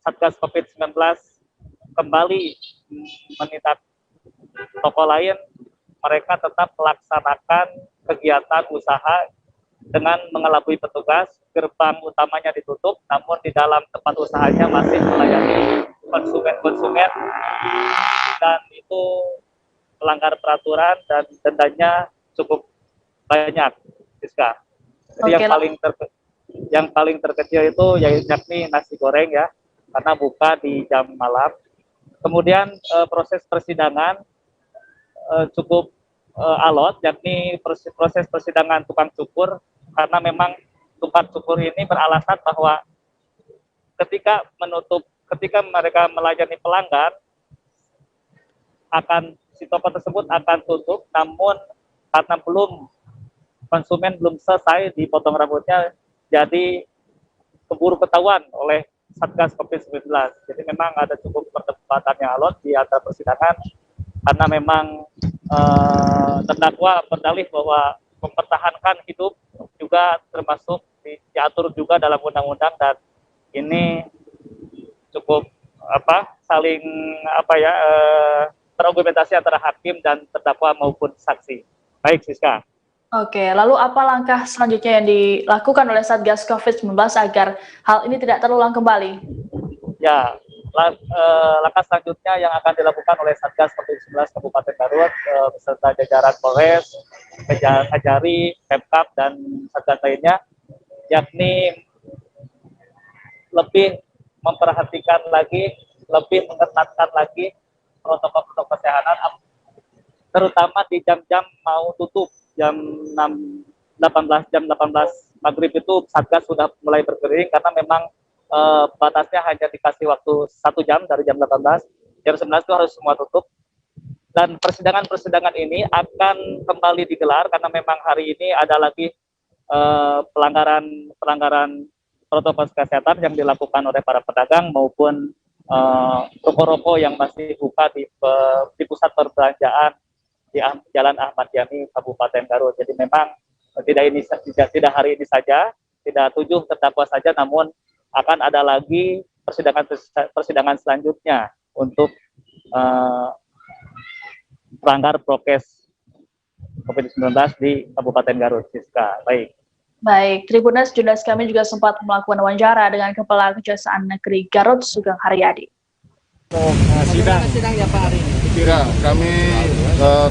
Satgas COVID-19 kembali menindak toko lain, mereka tetap melaksanakan kegiatan usaha dengan mengelabui petugas. Gerbang utamanya ditutup, namun di dalam tempat usahanya masih melayani konsumen-konsumen, dan itu melanggar peraturan dan dendanya cukup banyak, Siska. Jadi yang paling terkecil itu yakni nasi goreng ya, karena buka di jam malam. Kemudian proses persidangan cukup alot, yakni proses persidangan tukang cukur, karena memang tukang cukur ini beralasan bahwa ketika mereka melayani pelanggan, si toko tersebut akan tutup, namun karena konsumen belum selesai dipotong rambutnya, jadi keburu ketahuan oleh Satgas COVID-19. Jadi memang ada cukup perdebatan yang alot di antara persidangan, karena memang terdakwa berdalih bahwa mempertahankan hidup juga termasuk diatur juga dalam undang-undang, dan ini cukup saling terargumentasi antara hakim dan terdakwa maupun saksi. Baik, Siska. Oke, lalu apa langkah selanjutnya yang dilakukan oleh Satgas COVID-19 agar hal ini tidak terulang kembali? Ya, langkah selanjutnya yang akan dilakukan oleh Satgas COVID-19 Kabupaten Garut beserta jajaran Polres, Kajari, Pemkab, dan Satgas lainnya, yakni lebih memperhatikan lagi, lebih mengetatkan lagi protokol-protokol kesehatan, terutama di jam-jam mau tutup, jam 18 maghrib itu Satgas sudah mulai berkeliling, karena memang batasnya hanya dikasih waktu 1 jam dari jam 18, jam 19 itu harus semua tutup. Dan persidangan ini akan kembali digelar karena memang hari ini ada lagi pelanggaran protokol kesehatan yang dilakukan oleh para pedagang maupun toko-toko yang masih buka di pusat perbelanjaan di Jalan Ahmad Yani, Kabupaten Garut. Jadi memang tidak hari ini saja, tidak 7 terdakwa saja, namun akan ada lagi persidangan selanjutnya untuk pelanggar prokes COVID-19 di Kabupaten Garut, Siska. Baik, Tribuners, jurnalis kami juga sempat melakukan wawancara dengan Kepala Kejaksaan Negeri Garut, Sugeng Haryadi. Sidang ya Pak hari ini? Kira kami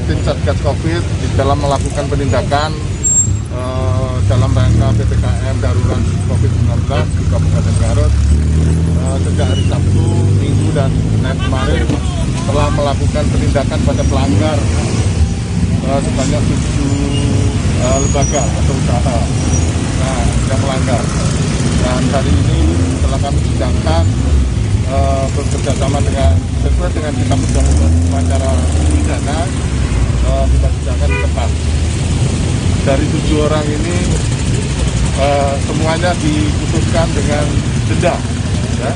tim Satgas COVID dalam melakukan penindakan dalam rangka PPKM darurat COVID-19 di Kabupaten Garut sejak hari Sabtu, Minggu, dan Senin kemarin telah melakukan penindakan pada pelanggar sebanyak 7 lembaga atau usaha yang melanggar. Dan hari ini setelah kami sidangkan bekerjasama sesuai dengan kitab undang-undang acara pidana, kita sidangkan di tempat. Dari 7 orang ini semuanya diputuskan dengan denda. Ya.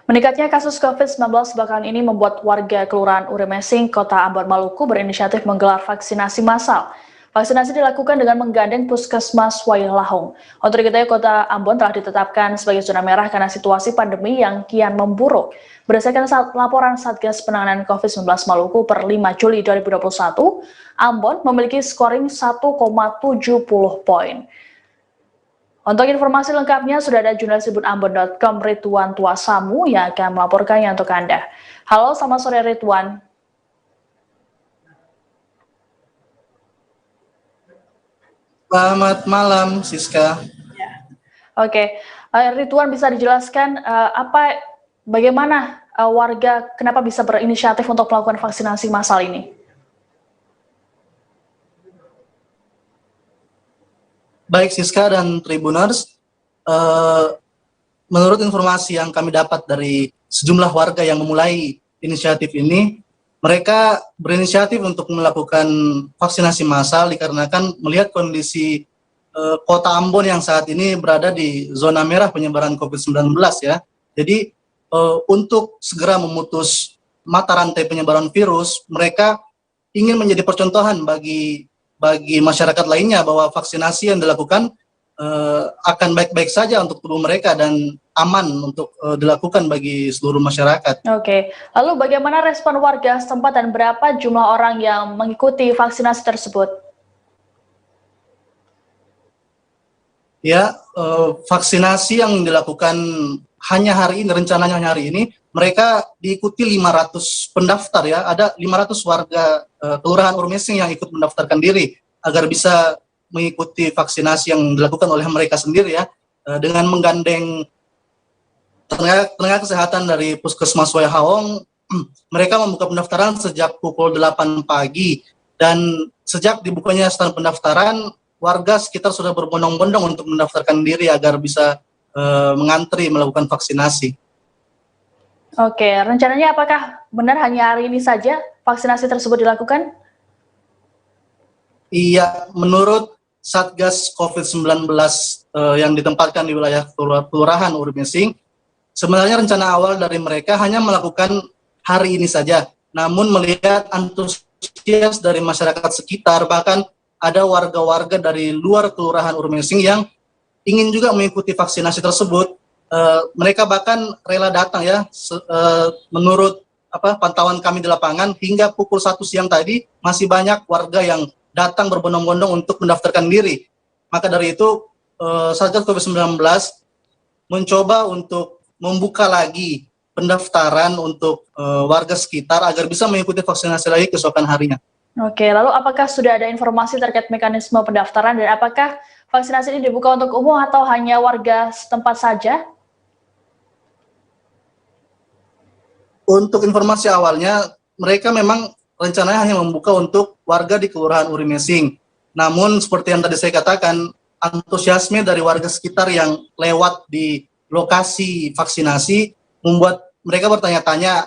Meningkatnya kasus COVID-19 belakangan ini membuat warga Kelurahan Urimesing, Kota Ambon, Maluku berinisiatif menggelar vaksinasi massal. Vaksinasi dilakukan dengan menggandeng Puskesmas Wailahong. Otoritas Kota Ambon telah ditetapkan sebagai zona merah karena situasi pandemi yang kian memburuk. Berdasarkan laporan Satgas Penanganan COVID-19 Maluku per 5 Juli 2021, Ambon memiliki scoring 1,70 poin. Untuk informasi lengkapnya, sudah ada jurnalis tribunambon.com Ridwan Tuasamu yang akan melaporkannya untuk Anda. Halo, selamat sore Ridwan. Selamat malam, Siska. Oke, Ridwan, bisa dijelaskan bagaimana warga kenapa bisa berinisiatif untuk melakukan vaksinasi massal ini? Baik, Siska dan Tribuners, menurut informasi yang kami dapat dari sejumlah warga yang memulai inisiatif ini, mereka berinisiatif untuk melakukan vaksinasi massal dikarenakan melihat kondisi Kota Ambon yang saat ini berada di zona merah penyebaran COVID-19 ya. Jadi untuk segera memutus mata rantai penyebaran virus, mereka ingin menjadi percontohan bagi bagi masyarakat lainnya bahwa vaksinasi yang dilakukan akan baik-baik saja untuk tubuh mereka dan aman untuk dilakukan bagi seluruh masyarakat. Oke, lalu bagaimana respon warga setempat dan berapa jumlah orang yang mengikuti vaksinasi tersebut? Ya, vaksinasi yang dilakukan hanya hari ini, rencananya hanya hari ini, mereka diikuti 500 pendaftar ya, ada 500 warga Kelurahan Urmesing yang ikut mendaftarkan diri agar bisa mengikuti vaksinasi yang dilakukan oleh mereka sendiri ya, dengan menggandeng tenaga kesehatan dari Puskesmas Wayahawong. Mereka membuka pendaftaran sejak pukul 8 pagi dan sejak dibukanya stand pendaftaran, warga sekitar sudah berbondong-bondong untuk mendaftarkan diri agar bisa mengantri melakukan vaksinasi. Oke, rencananya apakah benar hanya hari ini saja vaksinasi tersebut dilakukan? Iya, menurut Satgas COVID-19 yang ditempatkan di wilayah Kelurahan Urmesing, sebenarnya rencana awal dari mereka hanya melakukan hari ini saja. Namun melihat antusias dari masyarakat sekitar, bahkan ada warga-warga dari luar Kelurahan Urmesing yang ingin juga mengikuti vaksinasi tersebut, mereka bahkan rela datang ya. Menurut pantauan kami di lapangan, hingga pukul 1 siang tadi masih banyak warga yang datang berbondong-bondong untuk mendaftarkan diri. Maka dari itu Satgas COVID-19 mencoba untuk membuka lagi pendaftaran untuk warga sekitar agar bisa mengikuti vaksinasi lagi keesokan harinya. Oke, lalu apakah sudah ada informasi terkait mekanisme pendaftaran dan apakah vaksinasi ini dibuka untuk umum atau hanya warga setempat saja? Untuk informasi awalnya, mereka memang rencananya hanya membuka untuk warga di Kelurahan Urmesing. Namun seperti yang tadi saya katakan, antusiasme dari warga sekitar yang lewat di lokasi vaksinasi membuat mereka bertanya-tanya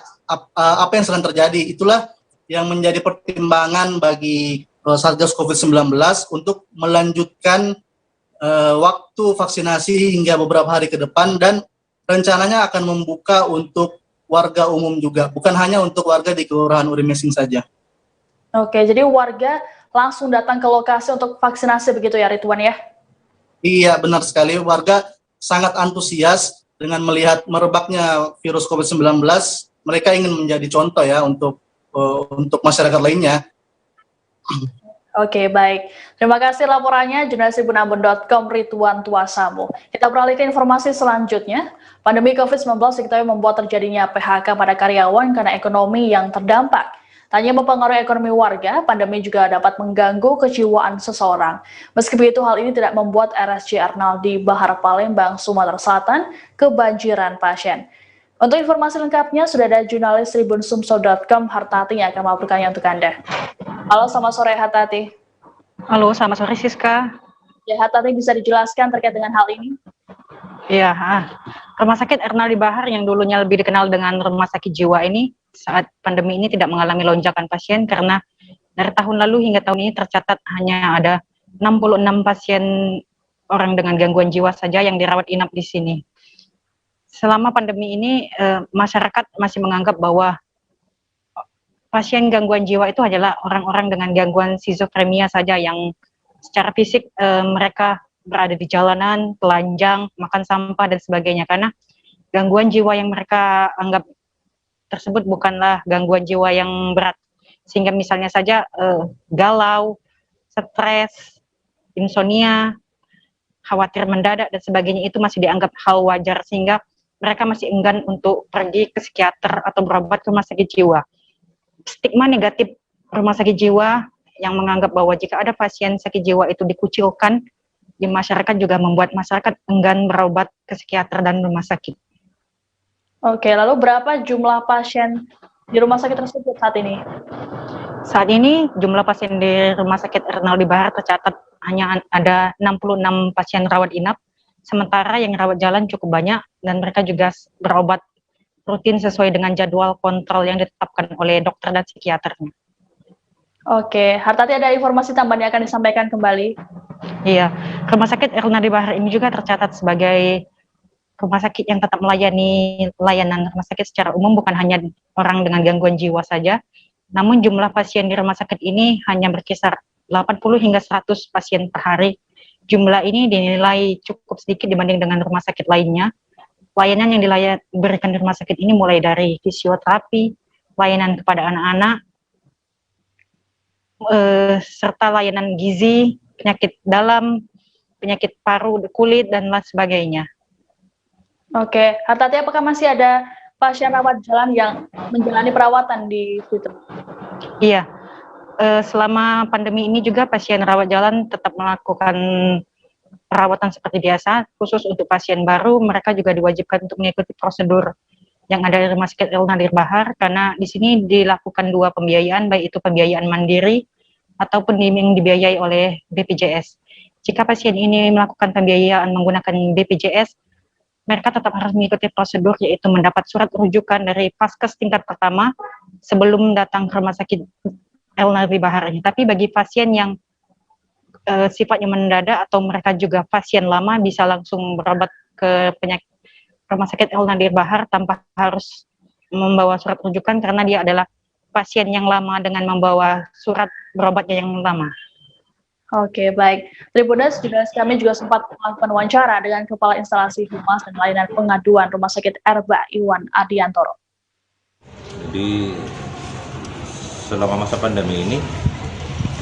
apa yang sedang terjadi. Itulah yang menjadi pertimbangan bagi Satgas COVID-19 untuk melanjutkan waktu vaksinasi hingga beberapa hari ke depan dan rencananya akan membuka untuk warga umum juga, bukan hanya untuk warga di Kelurahan Urmesing saja. Oke, jadi warga langsung datang ke lokasi untuk vaksinasi begitu ya, Ridwan ya? Iya, benar sekali. Warga sangat antusias dengan melihat merebaknya virus COVID-19. Mereka ingin menjadi contoh ya untuk masyarakat lainnya. Oke, baik. Terima kasih laporannya jurnalis tribunambon.com Ridwan Tuasamu. Kita beralih ke informasi selanjutnya. Pandemi COVID-19 diketahui membuat terjadinya PHK pada karyawan karena ekonomi yang terdampak. Tak hanya mempengaruhi ekonomi warga, pandemi juga dapat mengganggu kejiwaan seseorang. Meski begitu, hal ini tidak membuat RSJ Arnaldi Bahar Palembang, Sumatera Selatan, kebanjiran pasien. Untuk informasi lengkapnya, sudah ada jurnalis tribunsumsel.com Hartati yang akan melaporkannya untuk Anda. Halo, selamat sore Hartati. Halo, selamat sore Siska. Ya, Hartati bisa dijelaskan terkait dengan hal ini? Iya, Rumah Sakit Arnaldi Bahar yang dulunya lebih dikenal dengan Rumah Sakit Jiwa ini saat pandemi ini tidak mengalami lonjakan pasien karena dari tahun lalu hingga tahun ini tercatat hanya ada 66 pasien orang dengan gangguan jiwa saja yang dirawat inap di sini. Selama pandemi ini, masyarakat masih menganggap bahwa pasien gangguan jiwa itu adalah orang-orang dengan gangguan skizofrenia saja yang secara fisik mereka berada di jalanan, telanjang, makan sampah, dan sebagainya. Karena gangguan jiwa yang mereka anggap tersebut bukanlah gangguan jiwa yang berat. Sehingga misalnya saja galau, stres, insomnia, khawatir mendadak, dan sebagainya itu masih dianggap hal wajar. Sehingga mereka masih enggan untuk pergi ke psikiater atau berobat ke rumah sakit jiwa. Stigma negatif rumah sakit jiwa yang menganggap bahwa jika ada pasien sakit jiwa itu dikucilkan di masyarakat juga membuat masyarakat enggan berobat ke psikiater dan rumah sakit. Oke, lalu berapa jumlah pasien di rumah sakit tersebut saat ini? Saat ini jumlah pasien di rumah sakit Arnaldi Bahar tercatat hanya ada 66 pasien rawat inap, sementara yang rawat jalan cukup banyak dan mereka juga berobat rutin sesuai dengan jadwal kontrol yang ditetapkan oleh dokter dan psikiaternya. Oke, Hartati ada informasi tambahan yang akan disampaikan kembali? Iya, Rumah Sakit Arnaldi Bahar ini juga tercatat sebagai rumah sakit yang tetap melayani layanan rumah sakit secara umum, bukan hanya orang dengan gangguan jiwa saja, namun jumlah pasien di rumah sakit ini hanya berkisar 80 hingga 100 pasien per hari. Jumlah ini dinilai cukup sedikit dibanding dengan rumah sakit lainnya. Layanan yang diberikan di rumah sakit ini mulai dari fisioterapi, layanan kepada anak-anak, serta layanan gizi, penyakit dalam, penyakit paru, kulit, dan lain sebagainya. Oke, Hartati, apakah masih ada pasien rawat jalan yang menjalani perawatan di situ? Iya, selama pandemi ini juga pasien rawat jalan tetap melakukan perawatan seperti biasa. Khusus untuk pasien baru, mereka juga diwajibkan untuk mengikuti prosedur yang ada di Rumah Sakit El Nadir Bahar, karena di sini dilakukan 2 pembiayaan, baik itu pembiayaan mandiri ataupun yang dibiayai oleh BPJS. Jika pasien ini melakukan pembiayaan menggunakan BPJS, mereka tetap harus mengikuti prosedur, yaitu mendapat surat rujukan dari Paskes tingkat pertama sebelum datang ke Rumah Sakit El Nadir Bahar ini. Tapi bagi pasien yang sifatnya mendadak atau mereka juga pasien lama, bisa langsung berobat ke Rumah Sakit El Nadir Bahar tanpa harus membawa surat rujukan, karena dia adalah pasien yang lama dengan membawa surat berobatnya yang lama. Oke, baik. Tribuners, kami juga sempat melakukan wawancara dengan Kepala Instalasi Humas dan Layanan Pengaduan Rumah Sakit Erba, Iwan Adiantoro. Jadi selama masa pandemi ini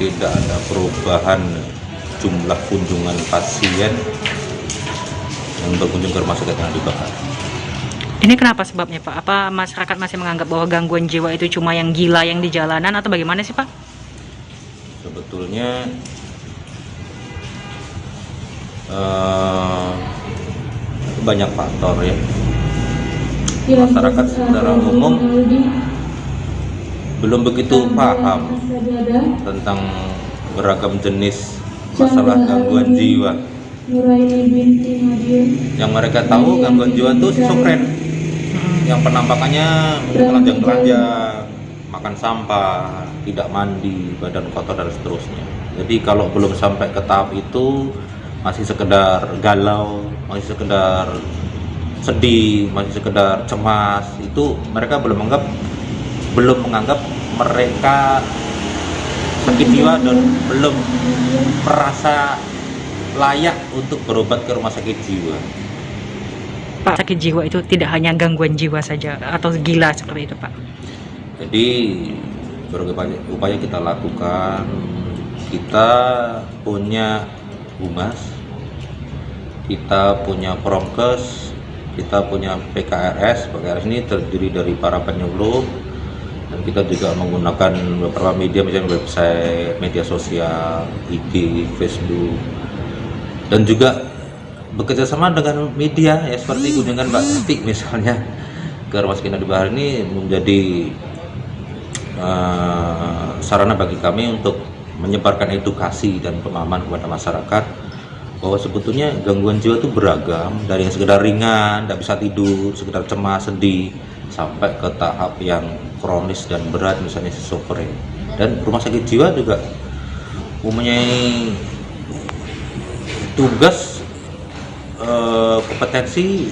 tidak ada perubahan jumlah kunjungan pasien yang berkunjung ke Rumah Sakit yang dibakar. Ini kenapa sebabnya, Pak? Apa masyarakat masih menganggap bahwa gangguan jiwa itu cuma yang gila yang di jalanan atau bagaimana sih, Pak? Sebetulnya banyak faktor ya. Masyarakat secara umum belum begitu paham tentang beragam jenis masalah gangguan jiwa. Yang mereka tahu gangguan jiwa itu schizofren, yang penampakannya telanjang-telanjang, makan sampah, tidak mandi, badan kotor dan seterusnya. Jadi kalau belum sampai ke tahap itu, masih sekedar galau, masih sekedar sedih, masih sekedar cemas, itu mereka belum menganggap mereka sakit jiwa dan belum merasa layak untuk berobat ke rumah sakit jiwa. Pak, sakit jiwa itu tidak hanya gangguan jiwa saja atau gila seperti itu, Pak? Jadi berbagai upaya kita lakukan. Kita punya humas, kita punya promkes, kita punya PKRS. PKRS ini terdiri dari para penyuluh, dan kita juga menggunakan beberapa media, misalnya website, media sosial, IG, Facebook, dan juga bekerja sama dengan media ya, seperti kunjungan Mbak Tati misalnya ke Rumah Sakit El Nadir Bahar ini menjadi sarana bagi kami untuk menyebarkan edukasi dan pemahaman kepada masyarakat bahwa sebetulnya gangguan jiwa itu beragam, dari yang sekedar ringan, tidak bisa tidur, sekedar cemas, sedih, sampai ke tahap yang kronis dan berat, misalnya schizofren. Dan rumah sakit jiwa juga mempunyai tugas kompetensi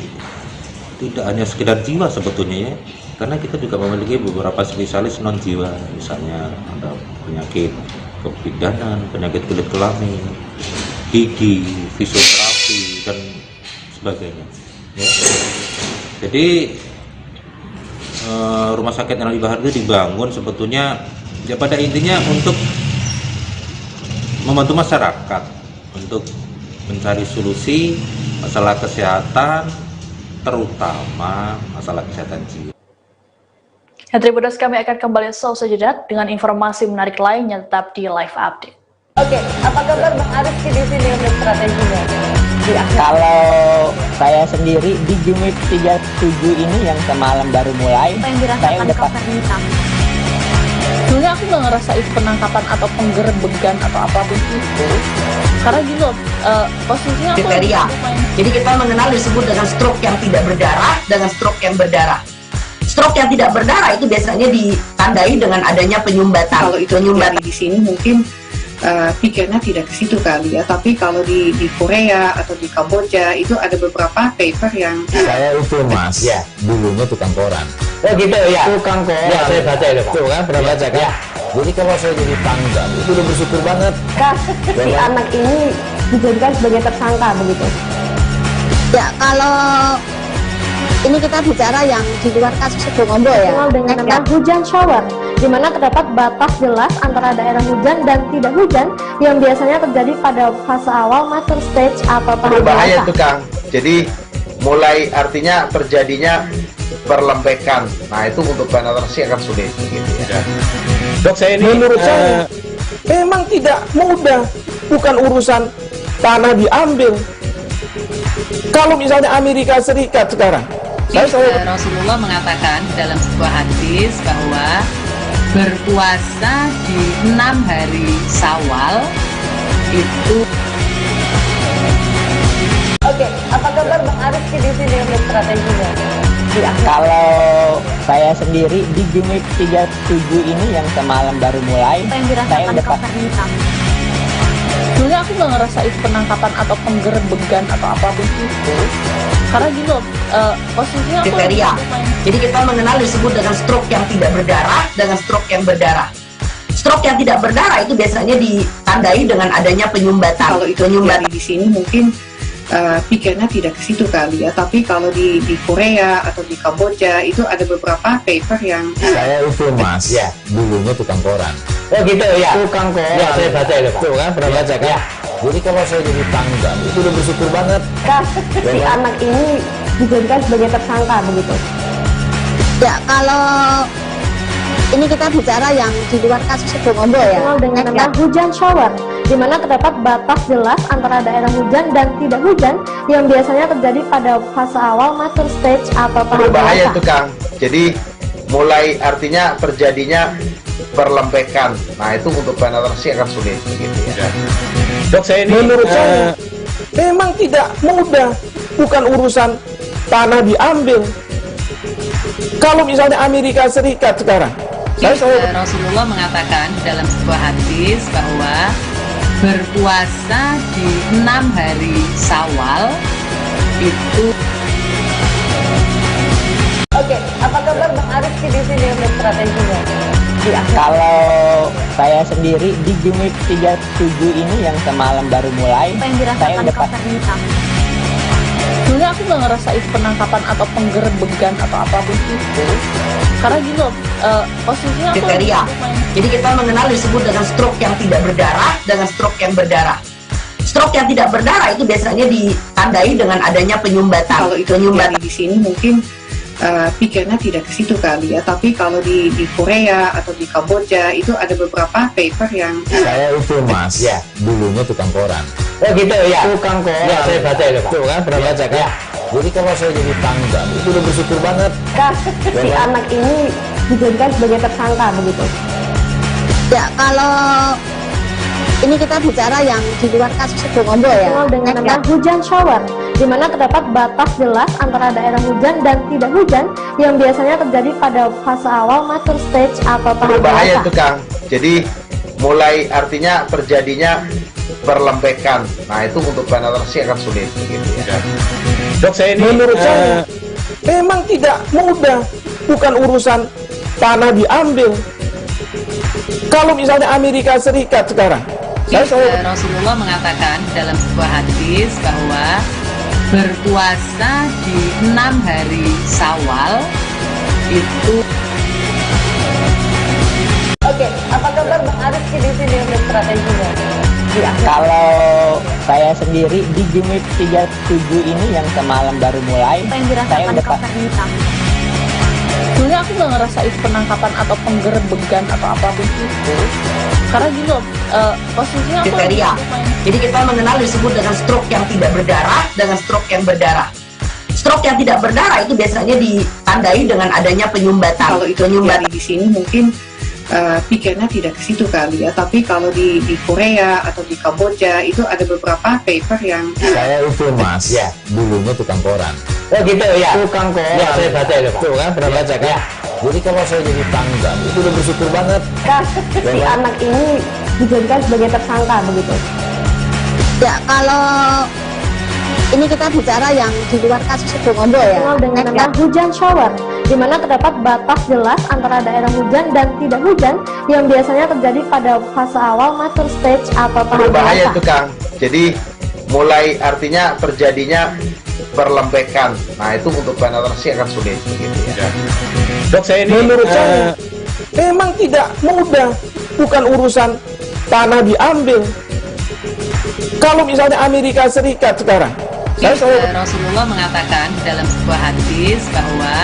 tidak hanya sekedar jiwa sebetulnya ya, karena kita juga memiliki beberapa spesialis non jiwa, misalnya ada penyakit kebidanan, penyakit kulit kelamin, gigi, fisioterapi, dan sebagainya ya. Jadi Rumah Sakit El Nadir Bahar itu dibangun sebetulnya ya pada intinya untuk membantu masyarakat untuk mencari solusi masalah kesehatan, terutama masalah kesehatan jiwa. Ya, Tribuners, kami akan kembali sejenak dengan informasi menarik lainnya, tetap di Live Update. Oke, apa kabar Bang Arif di sini untuk strateginya? Kalau saya sendiri di Jumit 37 ini yang semalam baru mulai, Apa yang dirasakan saya udah Kak Fernita? Sebenarnya aku nggak ngerasa itu penangkapan atau penggerbegan atau apapun itu, karena gini loh, posisinya aku kriteria. Jadi kita mengenal disebut dengan stroke yang tidak berdarah dengan stroke yang berdarah. Stroke yang tidak berdarah itu biasanya ditandai dengan adanya penyumbatan. Kalau itu penyumbatan di sini mungkin pikirnya tidak ke situ kali ya, tapi kalau di Korea atau di Kamboja itu ada beberapa paper yang saya itu mas, ya dulunya tukang koran. Oh gitu ya. Tukang koran. Ya saya baca itu Pak. Tuh kan pernah baca kan? Ya. Jadi kalau saya jadi tanggal itu udah bersyukur banget. Si anak ini dijadikan sebagai tersangka begitu. Ya, kalau ini kita bicara yang di luar kasus Sibolombo ya. Dikenal dengan nama hujan shower, di mana terdapat batas jelas antara daerah hujan dan tidak hujan yang biasanya terjadi pada fase awal mature stage atau tahap Berbahaya dewasa. itu Kang. Jadi mulai artinya terjadinya perlempekan. Nah itu untuk penetrasi akan sulit gitu ya. Dok, saya ini menurut saya memang tidak mudah, bukan urusan tanah diambil. Kalau misalnya Amerika Serikat sekarang, Rasulullah mengatakan dalam sebuah hadis bahwa berpuasa di 6 hari Syawal itu. Oke, apa kabar Bang Ariski di sini untuk strateginya? Kalau saya sendiri di Jumit 37 ini yang semalam baru mulai, saya udah Sebenarnya aku nggak ngerasa itu penangkapan atau penggerbegan atau apapun itu, karena gini loh, posisinya aku kriteria. Jadi kita mengenal disebut dengan stroke yang tidak berdarah dengan stroke yang berdarah. Stroke yang tidak berdarah itu biasanya ditandai dengan adanya penyumbatan. Kalau itu terjadi di sini mungkin pikirnya tidak ke situ kali ya, tapi kalau di Korea atau di Kamboja itu ada beberapa paper yang saya itu Mas, ya dulunya tukang koran. Oh gitu ya, tukang koran. Ya saya baca itu Pak. Tuh kan pernah baca kan? Ya. Jadi kalau saya jadi tanggal itu udah bersyukur banget. Si anak ini dijadikan sebagai tersangka begitu. Ya, kalau ini kita bicara yang di luar kasus Sibolombo ya. Dikenal dengan nama hujan shower, di mana terdapat batas jelas antara daerah hujan dan tidak hujan yang biasanya terjadi pada fase awal mature stage atau tahap Berbahaya dewasa. itu Kang. Jadi mulai artinya terjadinya perlempekan. Nah itu untuk penetrasi akan sulit gitu ya. Dok, saya ini menurut saya memang tidak mudah, bukan urusan tanah diambil. Kalau misalnya Amerika Serikat sekarang, Rasulullah mengatakan dalam sebuah hadis bahwa berpuasa di 6 hari Syawal itu. Oke, apa kabar Bang Ariski di sini untuk strateginya? Kalau saya sendiri di Jumit 37 ini yang semalam baru mulai, saya udah Sebenarnya aku nggak ngerasa itu penangkapan atau penggerbegan atau apapun itu, karena gini loh, posisinya aku kriteria. Jadi kita mengenal disebut dengan stroke yang tidak berdarah dengan stroke yang berdarah. Stroke yang tidak berdarah itu biasanya ditandai dengan adanya penyumbatan. Kalau itu terjadi di sini mungkin pikirnya tidak ke situ kali ya, tapi kalau di Korea atau di Kamboja itu ada beberapa paper yang saya itu Mas, ya dulunya tukang koran. Oh gitu ya, tukang koran. Ya saya baca itu Pak. Tuh kan pernah baca kan? Ya. Jadi kalau saya jadi tanggal itu udah bersyukur banget. Si anak ini dijadikan sebagai tersangka begitu. Ya, kalau ini kita bicara yang di luar kasus Sibolombo ya. Dikenal dengan nama hujan shower, di mana terdapat batas jelas antara daerah hujan dan tidak hujan yang biasanya terjadi pada fase awal mature stage atau tahap Berbahaya dewasa. itu Kang. Jadi mulai artinya terjadinya perlempekan. Nah itu untuk penetrasi akan sulit gitu ya. Dok, saya ini menurut saya memang tidak mudah, bukan urusan tanah diambil. Kalau misalnya Amerika Serikat sekarang, Rasulullah mengatakan dalam sebuah hadis bahwa berpuasa di 6 hari Syawal itu. Oke, apa kabar Bang Ariski di sini untuk strateginya? Kalau saya sendiri di Jumit 37 ini yang semalam baru mulai, saya udah Sebenarnya aku nggak ngerasa itu penangkapan atau penggerbegan atau apapun itu, karena gini loh, posisinya aku kriteria. Jadi kita mengenal disebut dengan stroke yang tidak berdarah dengan stroke yang berdarah. Stroke yang tidak berdarah itu biasanya ditandai dengan adanya penyumbatan. Kalau itu terjadi di sini mungkin pikirnya tidak ke situ kali ya, tapi kalau di Korea atau di Kamboja itu ada beberapa paper yang saya itu Mas, ya dulunya tukang koran. Oh gitu ya, tukang koran. Ya saya baca itu Pak. Tuh kan pernah baca kan? Ya. Jadi kalau saya jadi tanggal itu udah bersyukur banget. Si anak ini dijadikan sebagai tersangka begitu. Ya, kalau ini kita bicara yang di luar kasus Sibolombo ya. Dikenal dengan nama hujan shower, di mana terdapat batas jelas antara daerah hujan dan tidak hujan yang biasanya terjadi pada fase awal mature stage atau tahap berbahaya dewasa. itu Kang. Jadi mulai artinya terjadinya perlembekan. Nah itu untuk penetrasi akan sulit begitu ya. Dok, saya ini menurut saya memang tidak mudah, bukan urusan tanah diambil. Kalau misalnya Amerika Serikat sekarang, Rasulullah mengatakan dalam sebuah hadis bahwa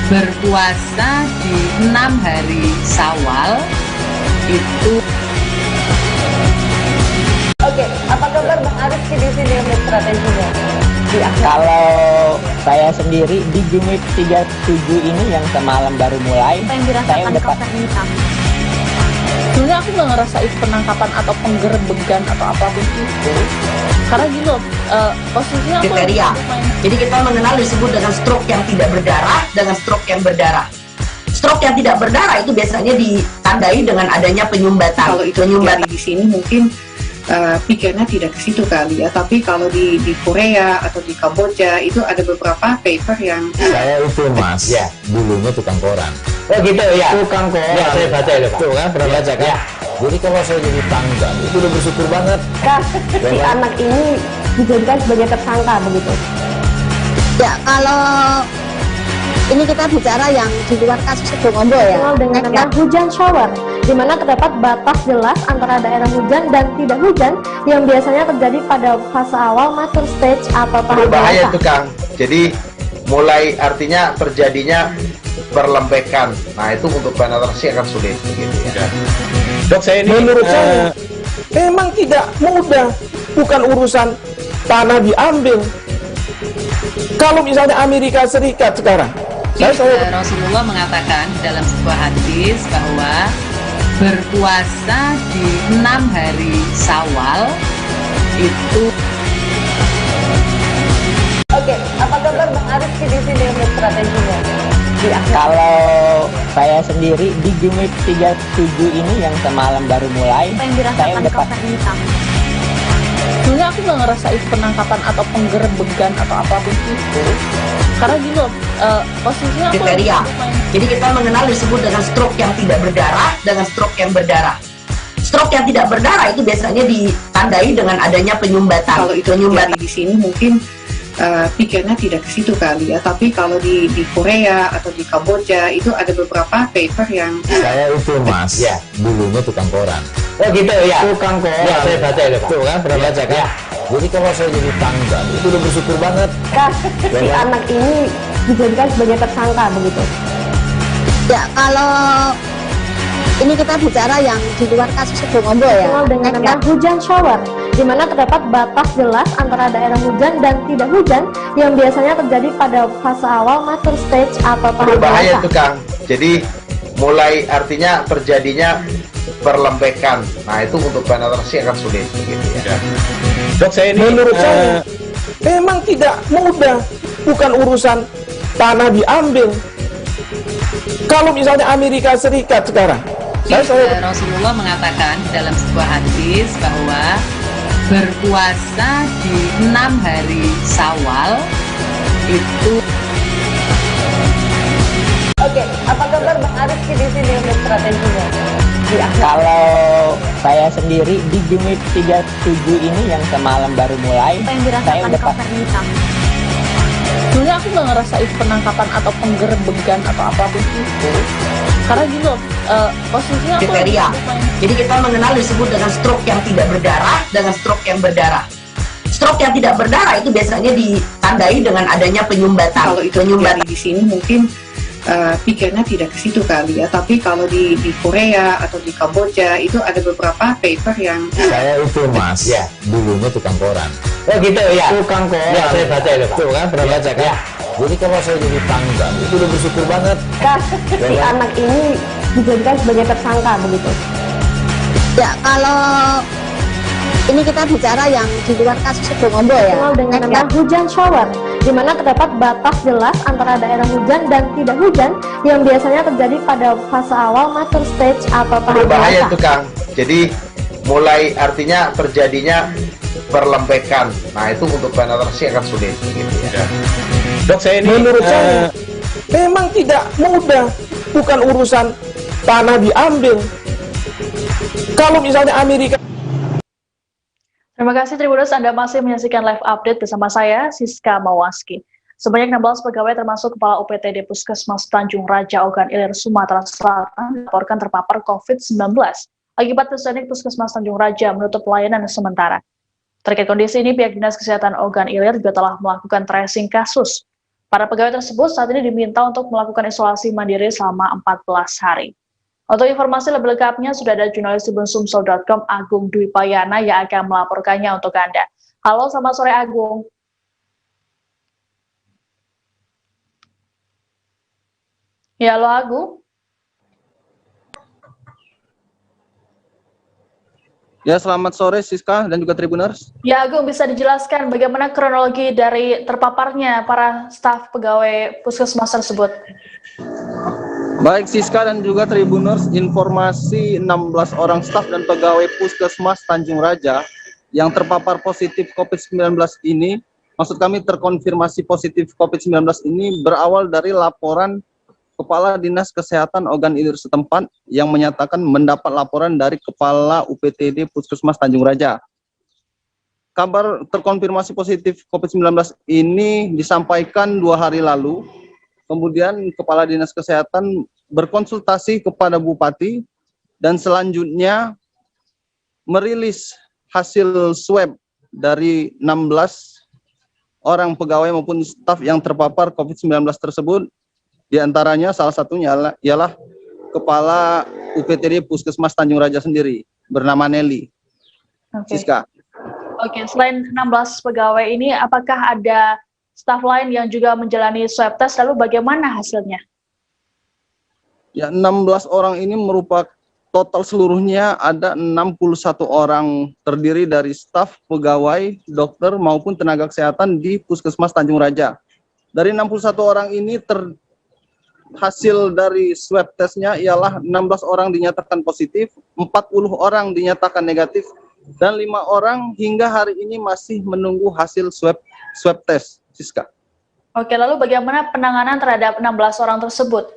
berpuasa di 6 hari Syawal itu. Oke, apa kabar Bang Arifki di sini untuk strateginya? Kalau saya sendiri di Jumit 37 ini yang semalam baru mulai, saya udah Sebenarnya aku nggak ngerasa itu penangkapan atau penggerbegan atau apapun itu, karena gini loh, posisinya aku kriteria. Jadi kita mengenal disebut dengan stroke yang tidak berdarah dengan stroke yang berdarah. Stroke yang tidak berdarah itu biasanya ditandai dengan adanya penyumbatan. Kalau itu terjadi di sini mungkin pikirnya tidak ke situ kali ya, tapi kalau di Korea atau di Kamboja itu ada beberapa paper yang saya itu Mas, ya dulunya tukang koran. Oh gitu ya, tukang koran. Ya saya baca itu Pak. Tuh kan pernah baca kan? Ya. Jadi kalau saya jadi tanggal itu udah bersyukur banget. Si anak ini dijadikan sebagai tersangka begitu. Ya, kalau ini kita bicara yang di luar kasus Sebongombo ya. Dikenal dengan nama hujan shower, di mana terdapat batas jelas antara daerah hujan dan tidak hujan yang biasanya terjadi pada fase awal mature stage atau tahap Berbahaya dewasa. itu Kang. Jadi mulai artinya terjadinya perlembekan. Nah itu untuk penetrasi akan sulit begitu ya. Dok, saya ini menurut saya memang tidak mudah, bukan urusan tanah diambil. Kalau misalnya Amerika Serikat sekarang, Rasulullah mengatakan dalam sebuah hadis bahwa berpuasa di 6 hari Syawal itu. Oke, apa kabar Bang Arifki di sini untuk strateginya? Kalau saya sendiri di Jumit 37 ini yang semalam baru mulai, saya udah Sebenarnya aku nggak ngerasa itu penangkapan atau penggerbegan atau apapun itu, karena gini loh, posisinya aku kriteria. Jadi kita mengenal disebut dengan stroke yang tidak berdarah dengan stroke yang berdarah. Stroke yang tidak berdarah itu biasanya ditandai dengan adanya penyumbatan. kalau itu terjadi di sini mungkin pikirnya tidak ke situ kali ya, tapi kalau di Korea atau di Kamboja itu ada beberapa paper yang saya itu Mas, ya dulunya tukang koran. Oh gitu ya, tukang koran. Ya saya baca itu Pak. Tuh kan pernah baca kan? Ya. Jadi kalau saya jadi tanggal itu udah bersyukur banget. Si anak ini dijadikan sebagai tersangka begitu. Ya, kalau ini kita bicara yang di luar kasus Sebongombo ya. Dikenal dengan nama hujan shower, di mana terdapat batas jelas antara daerah hujan dan tidak hujan yang biasanya terjadi pada fase awal mature stage atau tahap Berbahaya dewasa. itu Kang. Jadi mulai artinya terjadinya perlembekan. Nah itu untuk penetrasi akan sulit begitu ya. Dok, saya ini menurut saya memang tidak mudah, bukan urusan tanah diambil. Kalau misalnya Amerika Serikat sekarang, Rasulullah mengatakan dalam sebuah hadis bahwa berpuasa di 6 hari Syawal itu. Oke, apa kabar Bang Arifki di sini untuk strateginya? Kalau saya sendiri di Jumit 37 ini yang semalam baru mulai, saya udah Sebenarnya aku nggak ngerasa itu penangkapan atau penggerbegan atau apapun itu, karena gini loh, posisinya aku kriteria. Jadi kita mengenal disebut dengan stroke yang tidak berdarah dengan stroke yang berdarah. Stroke yang tidak berdarah itu biasanya ditandai dengan adanya penyumbatan. kalau itu terjadi di sini mungkin pikirnya tidak ke situ kali ya, tapi kalau di Korea atau di Kamboja itu ada beberapa paper yang saya itu Mas, ya dulunya tukang koran. Oh gitu ya, tukang koran. Ya saya baca itu Pak. Tuh kan pernah baca kan? Ya. Jadi kalau saya jadi tanggal itu udah bersyukur banget. Si anak ini dijadikan sebagai tersangka begitu. Ya, kalau ini kita bicara yang di luar kasus Sebongombo ya. Dikenal dengan nama hujan shower, di mana terdapat batas jelas antara daerah hujan dan tidak hujan yang biasanya terjadi pada fase awal mature stage atau tahap Berbahaya dewasa. itu Kang. Jadi mulai artinya terjadinya perlembekan. Nah itu untuk penetrasi akan sulit begitu ya. Dok, saya ini menurut saya Memang tidak mudah, bukan urusan tanah diambil. Kalau misalnya Amerika. Terima kasih Tribuners, Anda masih menyaksikan live update bersama saya, Siska Mawaski. Sebanyak 16 pegawai termasuk Kepala UPTD Puskesmas Tanjung Raja Ogan Ilir, Sumatera Selatan dilaporkan terpapar COVID-19. Akibat Puskesmas Puskesmas Tanjung Raja menutup pelayanan sementara. Terkait kondisi ini, pihak Dinas Kesehatan Ogan Ilir juga telah melakukan tracing kasus. Para pegawai tersebut saat ini diminta untuk melakukan isolasi mandiri selama 14 hari. Untuk informasi lebih lengkapnya, sudah ada jurnalis tribunsumsel.com Agung Dwi Payana yang akan melaporkannya untuk Anda. Halo, selamat sore Agung. Ya, halo Agung. Ya, selamat sore Siska dan juga Tribuners. Ya, Agung, bisa dijelaskan bagaimana kronologi dari terpaparnya para staf pegawai puskesmas tersebut? Baik Siska dan juga Tribuners, informasi 16 orang staf dan pegawai Puskesmas Tanjung Raja yang terpapar positif COVID-19 ini, maksud kami terkonfirmasi positif COVID-19 ini berawal dari laporan Kepala Dinas Kesehatan Ogan Ilir setempat yang menyatakan mendapat laporan dari Kepala UPTD Puskesmas Tanjung Raja. Kabar terkonfirmasi positif COVID-19 ini disampaikan 2 hari lalu. Kemudian Kepala Dinas Kesehatan berkonsultasi kepada Bupati dan selanjutnya merilis hasil swab dari 16 orang pegawai maupun staf yang terpapar COVID-19 tersebut. Di antaranya salah satunya ialah Kepala UPTD Puskesmas Tanjung Raja sendiri, bernama Nelly. Siska. Oke, selain 16 pegawai ini, apakah ada staf lain yang juga menjalani swab test, lalu bagaimana hasilnya? Ya, 16 orang ini merupakan total seluruhnya ada 61 orang, terdiri dari staf, pegawai, dokter maupun tenaga kesehatan di Puskesmas Tanjung Raja. Dari 61 orang ini hasil dari swab testnya ialah 16 orang dinyatakan positif, 40 orang dinyatakan negatif, dan 5 orang hingga hari ini masih menunggu hasil swab test. Siska. Oke, lalu bagaimana penanganan terhadap 16 orang tersebut?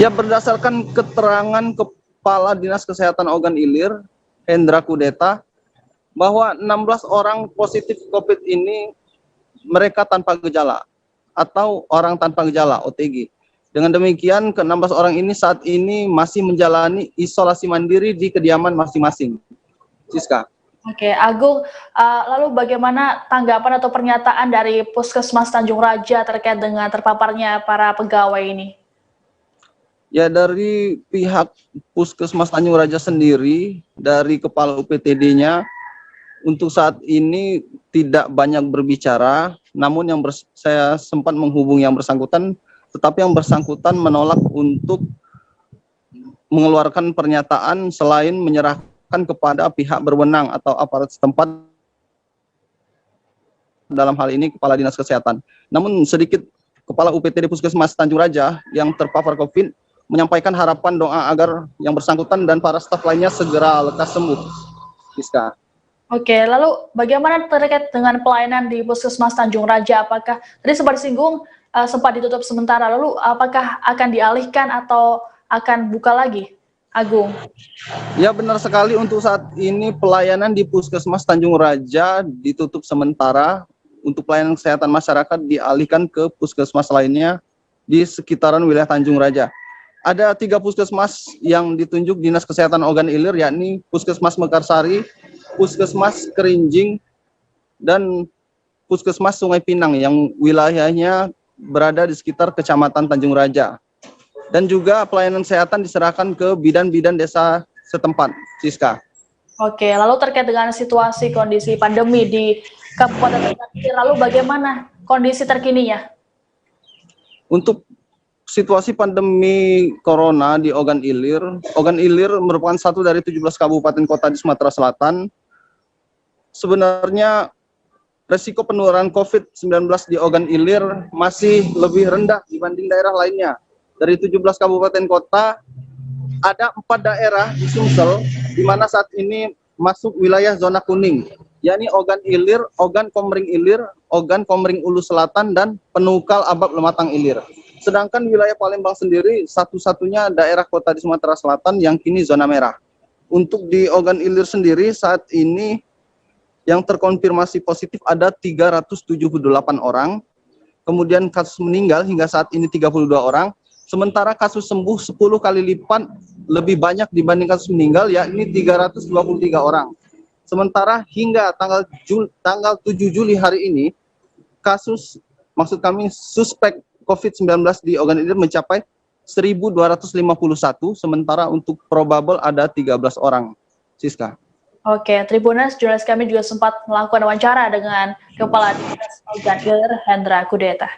Ya, berdasarkan keterangan Kepala Dinas Kesehatan Ogan Ilir, Hendra Kudeta, bahwa 16 orang positif COVID ini mereka tanpa gejala atau orang tanpa gejala OTG. Dengan demikian, ke-16 orang ini saat ini masih menjalani isolasi mandiri di kediaman masing-masing. Siska. Oke, Agung, lalu bagaimana tanggapan atau pernyataan dari Puskesmas Tanjung Raja terkait dengan terpaparnya para pegawai ini? Ya, dari pihak Puskesmas Tanjung Raja sendiri, dari Kepala UPTD-nya, untuk saat ini tidak banyak berbicara, namun saya sempat menghubungi yang bersangkutan, tetapi yang bersangkutan menolak untuk mengeluarkan pernyataan selain menyerahkan kepada pihak berwenang atau aparat setempat, dalam hal ini Kepala Dinas Kesehatan. Namun sedikit Kepala UPTD Puskesmas Tanjung Raja yang terpapar COVID menyampaikan harapan doa agar yang bersangkutan dan para staf lainnya segera lekas sembuh. Siska. Oke, lalu bagaimana terkait dengan pelayanan di Puskesmas Tanjung Raja? Apakah tadi sempat disinggung sempat ditutup sementara, lalu apakah akan dialihkan atau akan buka lagi, Agung? Ya, benar sekali, untuk saat ini pelayanan di Puskesmas Tanjung Raja ditutup sementara. Untuk pelayanan kesehatan masyarakat dialihkan ke puskesmas lainnya di sekitaran wilayah Tanjung Raja. Ada 3 puskesmas yang ditunjuk Dinas Kesehatan Ogan Ilir, yakni Puskesmas Mekarsari, Puskesmas Kerinjing, dan Puskesmas Sungai Pinang yang wilayahnya berada di sekitar Kecamatan Tanjung Raja. Dan juga pelayanan kesehatan diserahkan ke bidan-bidan desa setempat. Siska. Oke, lalu terkait dengan situasi kondisi pandemi di Kabupaten Ogan Ilir, lalu bagaimana kondisi terkininya? Untuk situasi pandemi corona di Ogan Ilir merupakan satu dari 17 kabupaten kota di Sumatera Selatan. Sebenarnya resiko penularan COVID-19 di Ogan Ilir masih lebih rendah dibanding daerah lainnya. Dari 17 kabupaten kota, ada 4 daerah di Sumsel, di mana saat ini masuk wilayah zona kuning. yakni Ogan Ilir, Ogan Komering Ilir, Ogan Komering Ulu Selatan, dan Penukal Abab Lematang Ilir. Sedangkan wilayah Palembang sendiri satu-satunya daerah kota di Sumatera Selatan yang kini zona merah. Untuk di Ogan Ilir sendiri saat ini yang terkonfirmasi positif ada 378 orang, kemudian kasus meninggal hingga saat ini 32 orang, sementara kasus sembuh 10 kali lipat lebih banyak dibanding kasus meninggal, yakni 323 orang. Sementara hingga tanggal 7 Juli hari ini, suspek COVID-19 di Ogan Ilir mencapai 1.251, sementara untuk probable ada 13 orang. Siska. Oke, Tribuners, jurnalis kami juga sempat melakukan wawancara dengan Kepala Dinas Ogan Ilir, Hendra Kudeta.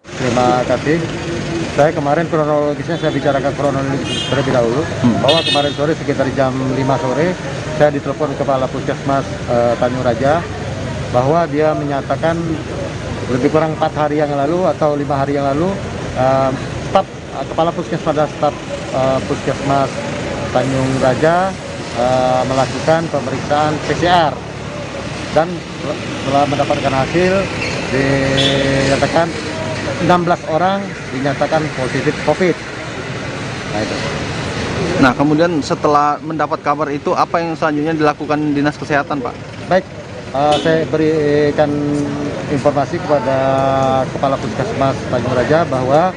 Terima kasih. Saya kemarin kronologisnya saya bicarakan kronologis terlebih dahulu, bahwa kemarin sore sekitar jam 5 sore saya ditelepon Kepala Puskesmas Tanjung Raja bahwa dia menyatakan lebih kurang 4 hari yang lalu atau 5 hari yang lalu Kepala Puskesmas dan staf Puskesmas Tanjung Raja melakukan pemeriksaan PCR dan setelah mendapatkan hasil dinyatakan 16 orang dinyatakan positif COVID. Nah, itu. Nah, kemudian setelah mendapat kabar itu, apa yang selanjutnya dilakukan Dinas Kesehatan, Pak? Baik, saya berikan informasi kepada Kepala Puskesmas Tanjung Raja bahwa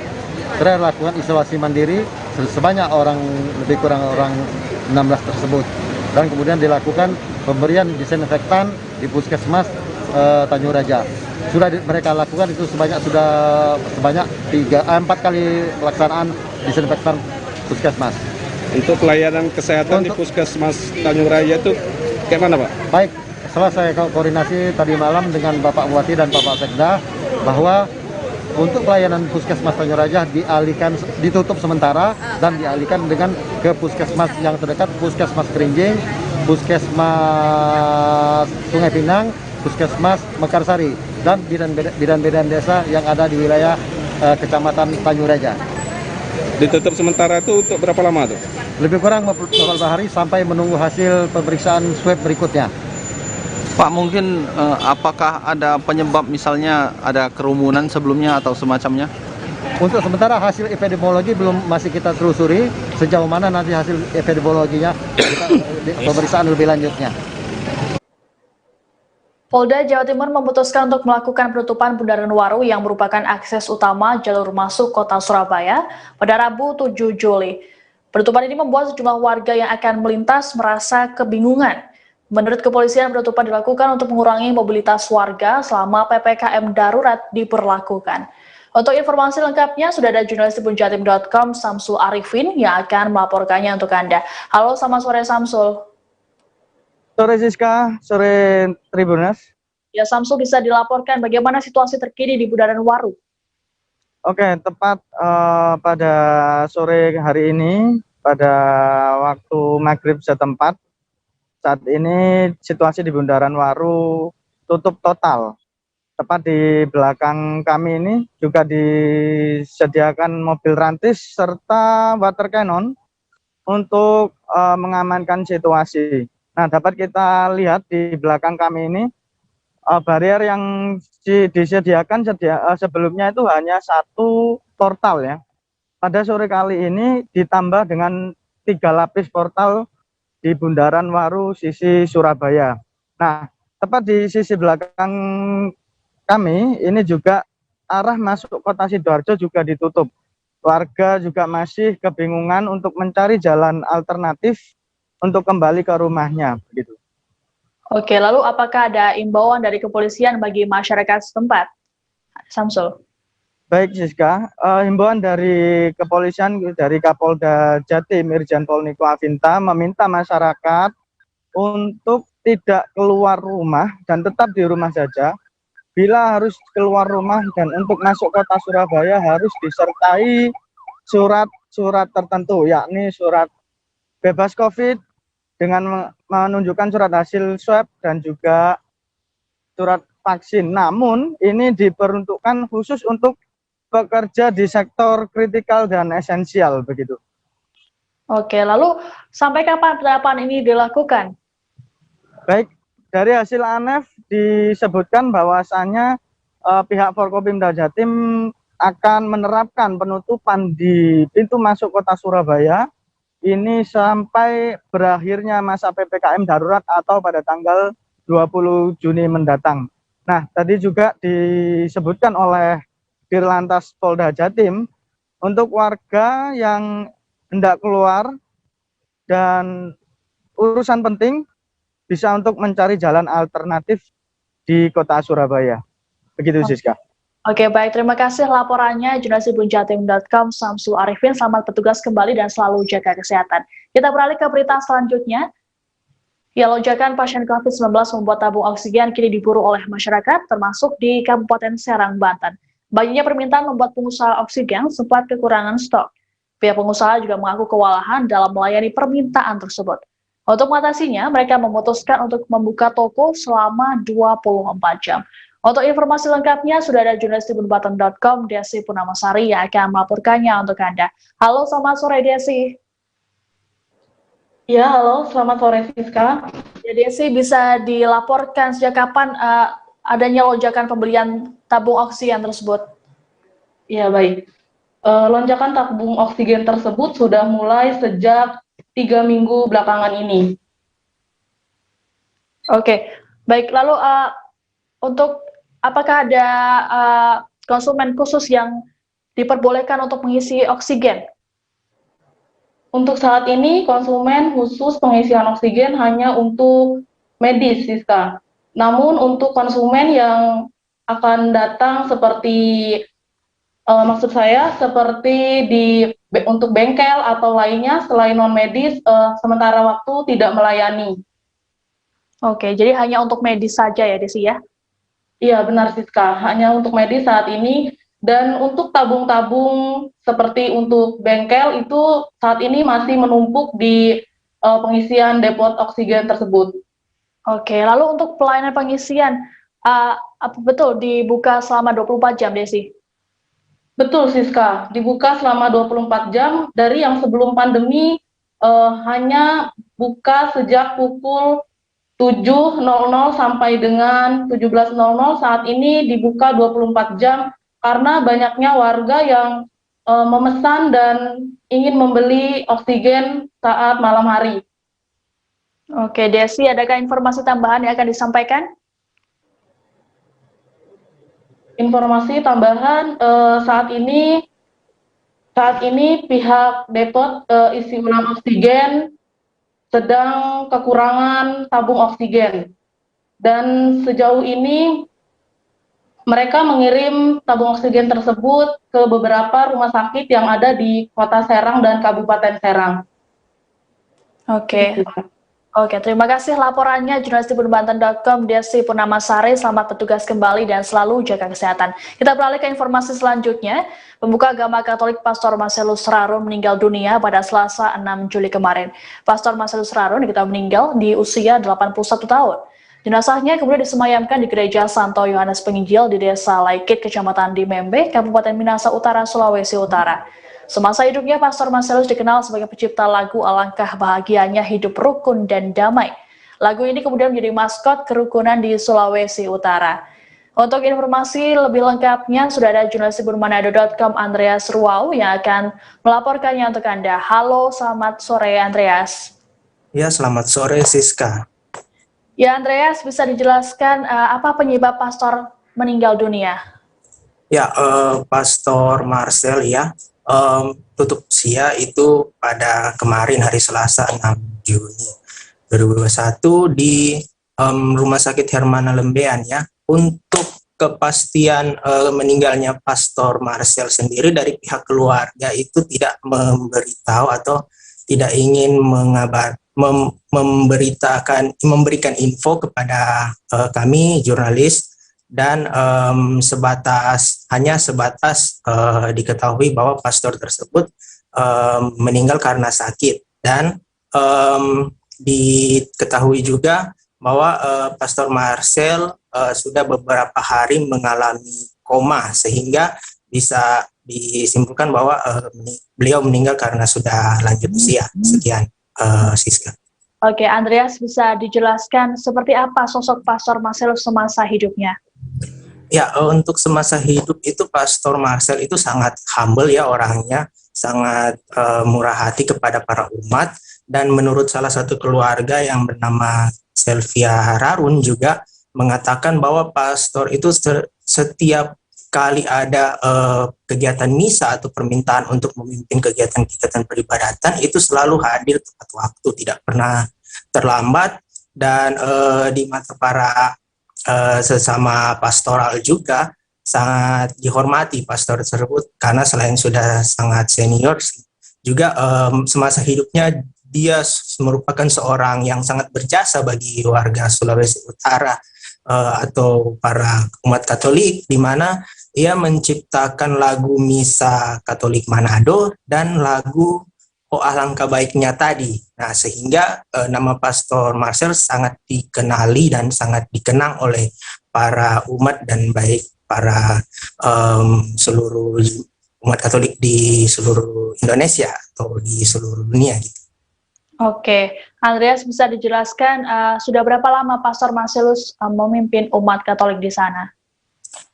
saya lakukan isolasi mandiri sebanyak lebih kurang orang 16 tersebut. Dan kemudian dilakukan pemberian disinfektan di Puskesmas Tanjung Raja. Sudah mereka lakukan itu sebanyak 4 kali pelaksanaan disinfektan Puskesmas. Itu pelayanan kesehatan di Puskesmas Tanjung Raja itu kayak mana, Pak? Baik, setelah saya koordinasi tadi malam dengan Bapak Bupati dan Bapak Sekda bahwa untuk pelayanan Puskesmas Tanjung Raja ditutup sementara dan dialihkan dengan ke puskesmas yang terdekat, Puskesmas Kerinjing, Puskesmas Sungai Pinang, Puskesmas Mekarsari, dan bidan-bidan desa yang ada di wilayah Kecamatan Tanjung Raja. Ditutup sementara itu untuk berapa lama tuh? Lebih kurang beberapa hari sampai menunggu hasil pemeriksaan swab berikutnya. Pak, mungkin apakah ada penyebab, misalnya ada kerumunan sebelumnya atau semacamnya? Untuk sementara hasil epidemiologi masih kita telusuri sejauh mana nanti hasil epidemiologinya, pemeriksaan lebih lanjutnya. Polda Jawa Timur memutuskan untuk melakukan penutupan Bundaran Waru yang merupakan akses utama jalur masuk kota Surabaya pada Rabu 7 Juli. Penutupan ini membuat sejumlah warga yang akan melintas merasa kebingungan. Menurut kepolisian, penutupan dilakukan untuk mengurangi mobilitas warga selama PPKM darurat diberlakukan. Untuk informasi lengkapnya, sudah ada jurnalis tribunjatim.com Samsul Arifin yang akan melaporkannya untuk Anda. Halo, selamat sore Samsul. Sore Siska, sore Tribuners. Ya, Samsul, bisa dilaporkan bagaimana situasi terkini di Bundaran Waru? Oke, tepat pada sore hari ini, pada waktu maghrib setempat, saat ini situasi di Bundaran Waru tutup total. Tepat di belakang kami ini juga disediakan mobil rantis serta water cannon untuk mengamankan situasi. Nah, dapat kita lihat di belakang kami ini barier yang disediakan sebelumnya itu hanya 1 portal ya. Pada sore kali ini ditambah dengan 3 lapis portal di Bundaran Waru sisi Surabaya. Nah, tepat di sisi belakang kami ini juga arah masuk kota Sidoarjo juga ditutup. Warga juga masih kebingungan untuk mencari jalan alternatif untuk kembali ke rumahnya, begitu. Oke, lalu apakah ada imbauan dari kepolisian bagi masyarakat setempat? Samsul. Baik, Siska. Himbauan dari kepolisian, dari Kapolda Jatim, Irjen Pol Niko Afinta, meminta masyarakat untuk tidak keluar rumah dan tetap di rumah saja. Bila harus keluar rumah dan untuk masuk kota Surabaya harus disertai surat-surat tertentu, yakni surat bebas COVID dengan menunjukkan surat hasil swab dan juga surat vaksin. Namun ini diperuntukkan khusus untuk pekerja di sektor kritikal dan esensial, begitu. Oke, lalu sampai kapan penerapan ini dilakukan? Baik, dari hasil ANEF disebutkan bahwasannya pihak Forkopimda Jatim akan menerapkan penutupan di pintu masuk kota Surabaya ini sampai berakhirnya masa PPKM darurat atau pada tanggal 20 Juni mendatang. Nah, tadi juga disebutkan oleh Dirlantas Polda Jatim untuk warga yang hendak keluar dan urusan penting bisa untuk mencari jalan alternatif di kota Surabaya. Begitu, Siska. Oke, baik. Terima kasih laporannya jurnalisibunjatim.com Samsul Arifin. Selamat bertugas kembali dan selalu jaga kesehatan. Kita beralih ke berita selanjutnya. Ya, lonjakan pasien COVID-19 membuat tabung oksigen kini diburu oleh masyarakat, termasuk di Kabupaten Serang, Banten. Banyaknya permintaan membuat pengusaha oksigen sempat kekurangan stok. Pihak pengusaha juga mengaku kewalahan dalam melayani permintaan tersebut. Untuk mengatasinya, mereka memutuskan untuk membuka toko selama 24 jam. Untuk informasi lengkapnya, sudah ada jurnalis tribunbanten.com, Desi Punamasari, yang akan melaporkannya untuk Anda. Halo, selamat sore, Desi. Ya, halo, selamat sore, Siska. Ya, Desi, bisa dilaporkan sejak kapan adanya lonjakan pembelian tabung oksigen tersebut? Ya, baik. Lonjakan tabung oksigen tersebut sudah mulai sejak 3 minggu belakangan ini. Oke, baik. Lalu untuk apakah ada konsumen khusus yang diperbolehkan untuk mengisi oksigen? Untuk saat ini, konsumen khusus pengisian oksigen hanya untuk medis, Siska. Namun untuk konsumen yang akan datang seperti maksud saya seperti untuk bengkel atau lainnya selain non medis, sementara waktu tidak melayani. Oke, jadi hanya untuk medis saja ya, Desi ya? Iya, benar, Siska. Hanya untuk medis saat ini. Dan untuk tabung-tabung seperti untuk bengkel itu saat ini masih menumpuk di pengisian depot oksigen tersebut. Oke, lalu untuk pelayanan pengisian, apa betul dibuka selama 24 jam, Desi? Betul, Siska. Dibuka selama 24 jam dari yang sebelum pandemi hanya buka sejak pukul 7.00 sampai dengan 17.00. Saat ini dibuka 24 jam karena banyaknya warga yang memesan dan ingin membeli oksigen saat malam hari. Oke, Desi, adakah informasi tambahan yang akan disampaikan? Informasi tambahan saat ini pihak depot isi ulang oksigen sedang kekurangan tabung oksigen, dan sejauh ini mereka mengirim tabung oksigen tersebut ke beberapa rumah sakit yang ada di Kota Serang dan Kabupaten Serang. Oke, terima kasih laporannya jurnalis tribunbanten.com Desi Punamasari. Selamat bertugas kembali dan selalu jaga kesehatan. Kita beralih ke informasi selanjutnya. Pemuka agama Katolik Pastor Marcelus Rarun meninggal dunia pada Selasa 6 Juli kemarin. Pastor Marcelus Rarun diketahui meninggal di usia 81 tahun. Jenazahnya kemudian disemayamkan di Gereja Santo Yohanes Penginjil di Desa Laikit, Kecamatan Dimembe, Kabupaten Minahasa Utara, Sulawesi Utara. Semasa hidupnya, Pastor Marcelus dikenal sebagai pencipta lagu Alangkah Bahagianya Hidup Rukun dan Damai. Lagu ini kemudian menjadi maskot kerukunan di Sulawesi Utara. Untuk informasi lebih lengkapnya, sudah ada jurnalis tribunmanado.com Andreas Ruau yang akan melaporkannya untuk Anda. Halo, selamat sore Andreas. Ya, selamat sore Siska. Ya, Andreas, bisa dijelaskan apa penyebab pastor meninggal dunia? Ya, Pastor Marcel ya, tutup usia itu pada kemarin hari Selasa 6 Juni 2021 di Rumah Sakit Hermana Lembean ya. Untuk kepastian meninggalnya Pastor Marcel sendiri dari pihak keluarga itu tidak memberitahu atau tidak ingin memberikan info kepada kami jurnalis, dan hanya sebatas diketahui bahwa pastor tersebut meninggal karena sakit, dan diketahui juga bahwa Pastor Marcel sudah beberapa hari mengalami koma, sehingga bisa disimpulkan bahwa beliau meninggal karena sudah lanjut usia. Sekian, Siska. Oke, Andreas, bisa dijelaskan seperti apa sosok Pastor Marcelus semasa hidupnya? Ya, untuk semasa hidup itu Pastor Marcel itu sangat humble ya orangnya, sangat murah hati kepada para umat, dan menurut salah satu keluarga yang bernama Selvia Rarun juga mengatakan bahwa pastor itu setiap kali ada kegiatan misa atau permintaan untuk memimpin kegiatan-kegiatan peribadatan itu selalu hadir tepat waktu, tidak pernah terlambat, dan di mata para sesama pastoral juga sangat dihormati pastor tersebut karena selain sudah sangat senior juga semasa hidupnya dia merupakan seorang yang sangat berjasa bagi warga Sulawesi Utara atau para umat Katolik, di mana ia menciptakan lagu Misa Katolik Manado dan lagu Oh Alangkah Baiknya tadi. Nah, sehingga nama Pastor Marcel sangat dikenali dan sangat dikenang oleh para umat dan baik para seluruh umat Katolik di seluruh Indonesia atau di seluruh dunia gitu. Oke, Andreas, bisa dijelaskan sudah berapa lama Pastor Marcelus memimpin umat Katolik di sana?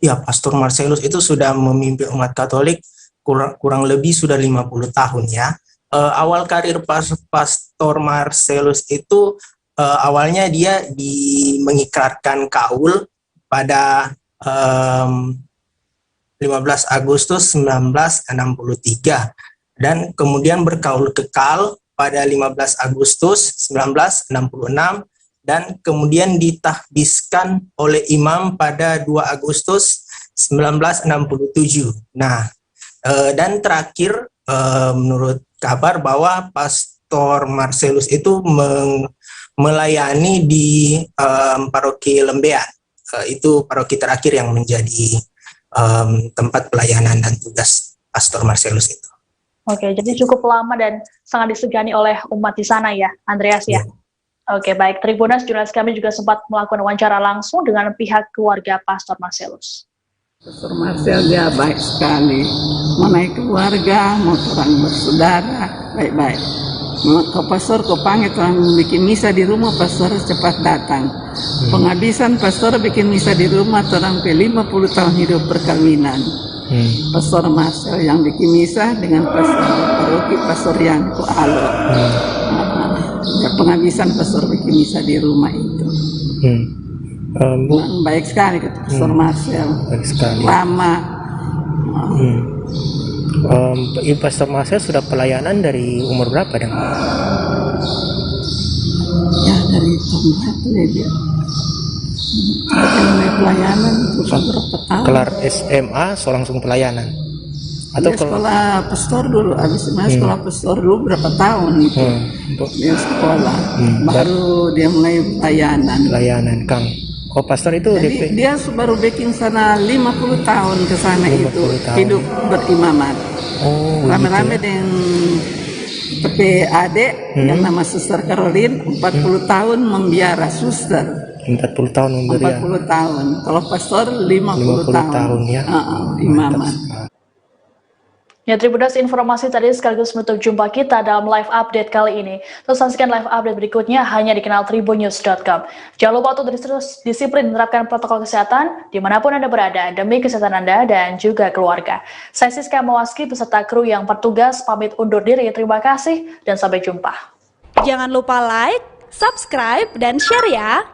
Ya, Pastor Marcelus itu sudah memimpin umat Katolik kurang lebih sudah 50 tahun ya. Awal karir Pastor Marcelus itu awalnya dia mengikrarkan kaul pada 15 Agustus 1963 dan kemudian berkaul kekal pada 15 Agustus 1966 dan kemudian ditahbiskan oleh imam pada 2 Agustus 1967. Nah, dan terakhir menurut kabar bahwa Pastor Marcelus itu melayani di paroki Lembean. Itu paroki terakhir yang menjadi tempat pelayanan dan tugas Pastor Marcelus itu. Oke, jadi cukup lama dan sangat disegani oleh umat di sana ya, Andreas ya. Oke, baik. Tribunas, jurnalis kami juga sempat melakukan wawancara langsung dengan pihak keluarga Pastor Marcelus. Pastor Marcel dia baik sekali, mau naik keluarga, mau orang bersaudara, baik-baik. Kau pastor, kau panggil orang bikin misa di rumah, pastor cepat datang. Penghabisan pastor bikin misa di rumah, orang 50 tahun hidup perkawinan. Pastor Marcel yang bikin misa dengan pastor paroki Pastor Yanko Alo. Ya, penghabisan pastor bikin misa di rumah itu. Baik sekali Pastor Marcel. Baik sekali. Lama. Pastor Marcel sudah pelayanan dari umur berapa dong? Ya dari tahun berapa ya dia? Mulai pelayanan itu berapa tahun? Kelar SMA langsung pelayanan? Atau dia sekolah pastor dulu, habis sekolah pastor dulu berapa tahun itu? Dia sekolah, baru dia mulai pelayanan. Pelayanan, Kang. Oh, pastor itu jadi dia baru bikin sana 50 tahun ke sana itu hidup berimamat. Oh, rame-rame dengan PPAD yang nama Suster Caroline 40 tahun membiara suster. 40 tahun membiara. 40 tahun. Kalau pastor 50 tahun ya. Imamat. Ya, Tribunas, informasi tadi sekaligus menutup jumpa kita dalam live update kali ini. Terus saksikan live update berikutnya hanya di kanal tribunnews.com. Jangan lupa untuk terus disiplin menerapkan protokol kesehatan dimanapun Anda berada demi kesehatan Anda dan juga keluarga. Saya Siska Mawaski beserta kru yang bertugas pamit undur diri. Terima kasih dan sampai jumpa. Jangan lupa like, subscribe, dan share ya.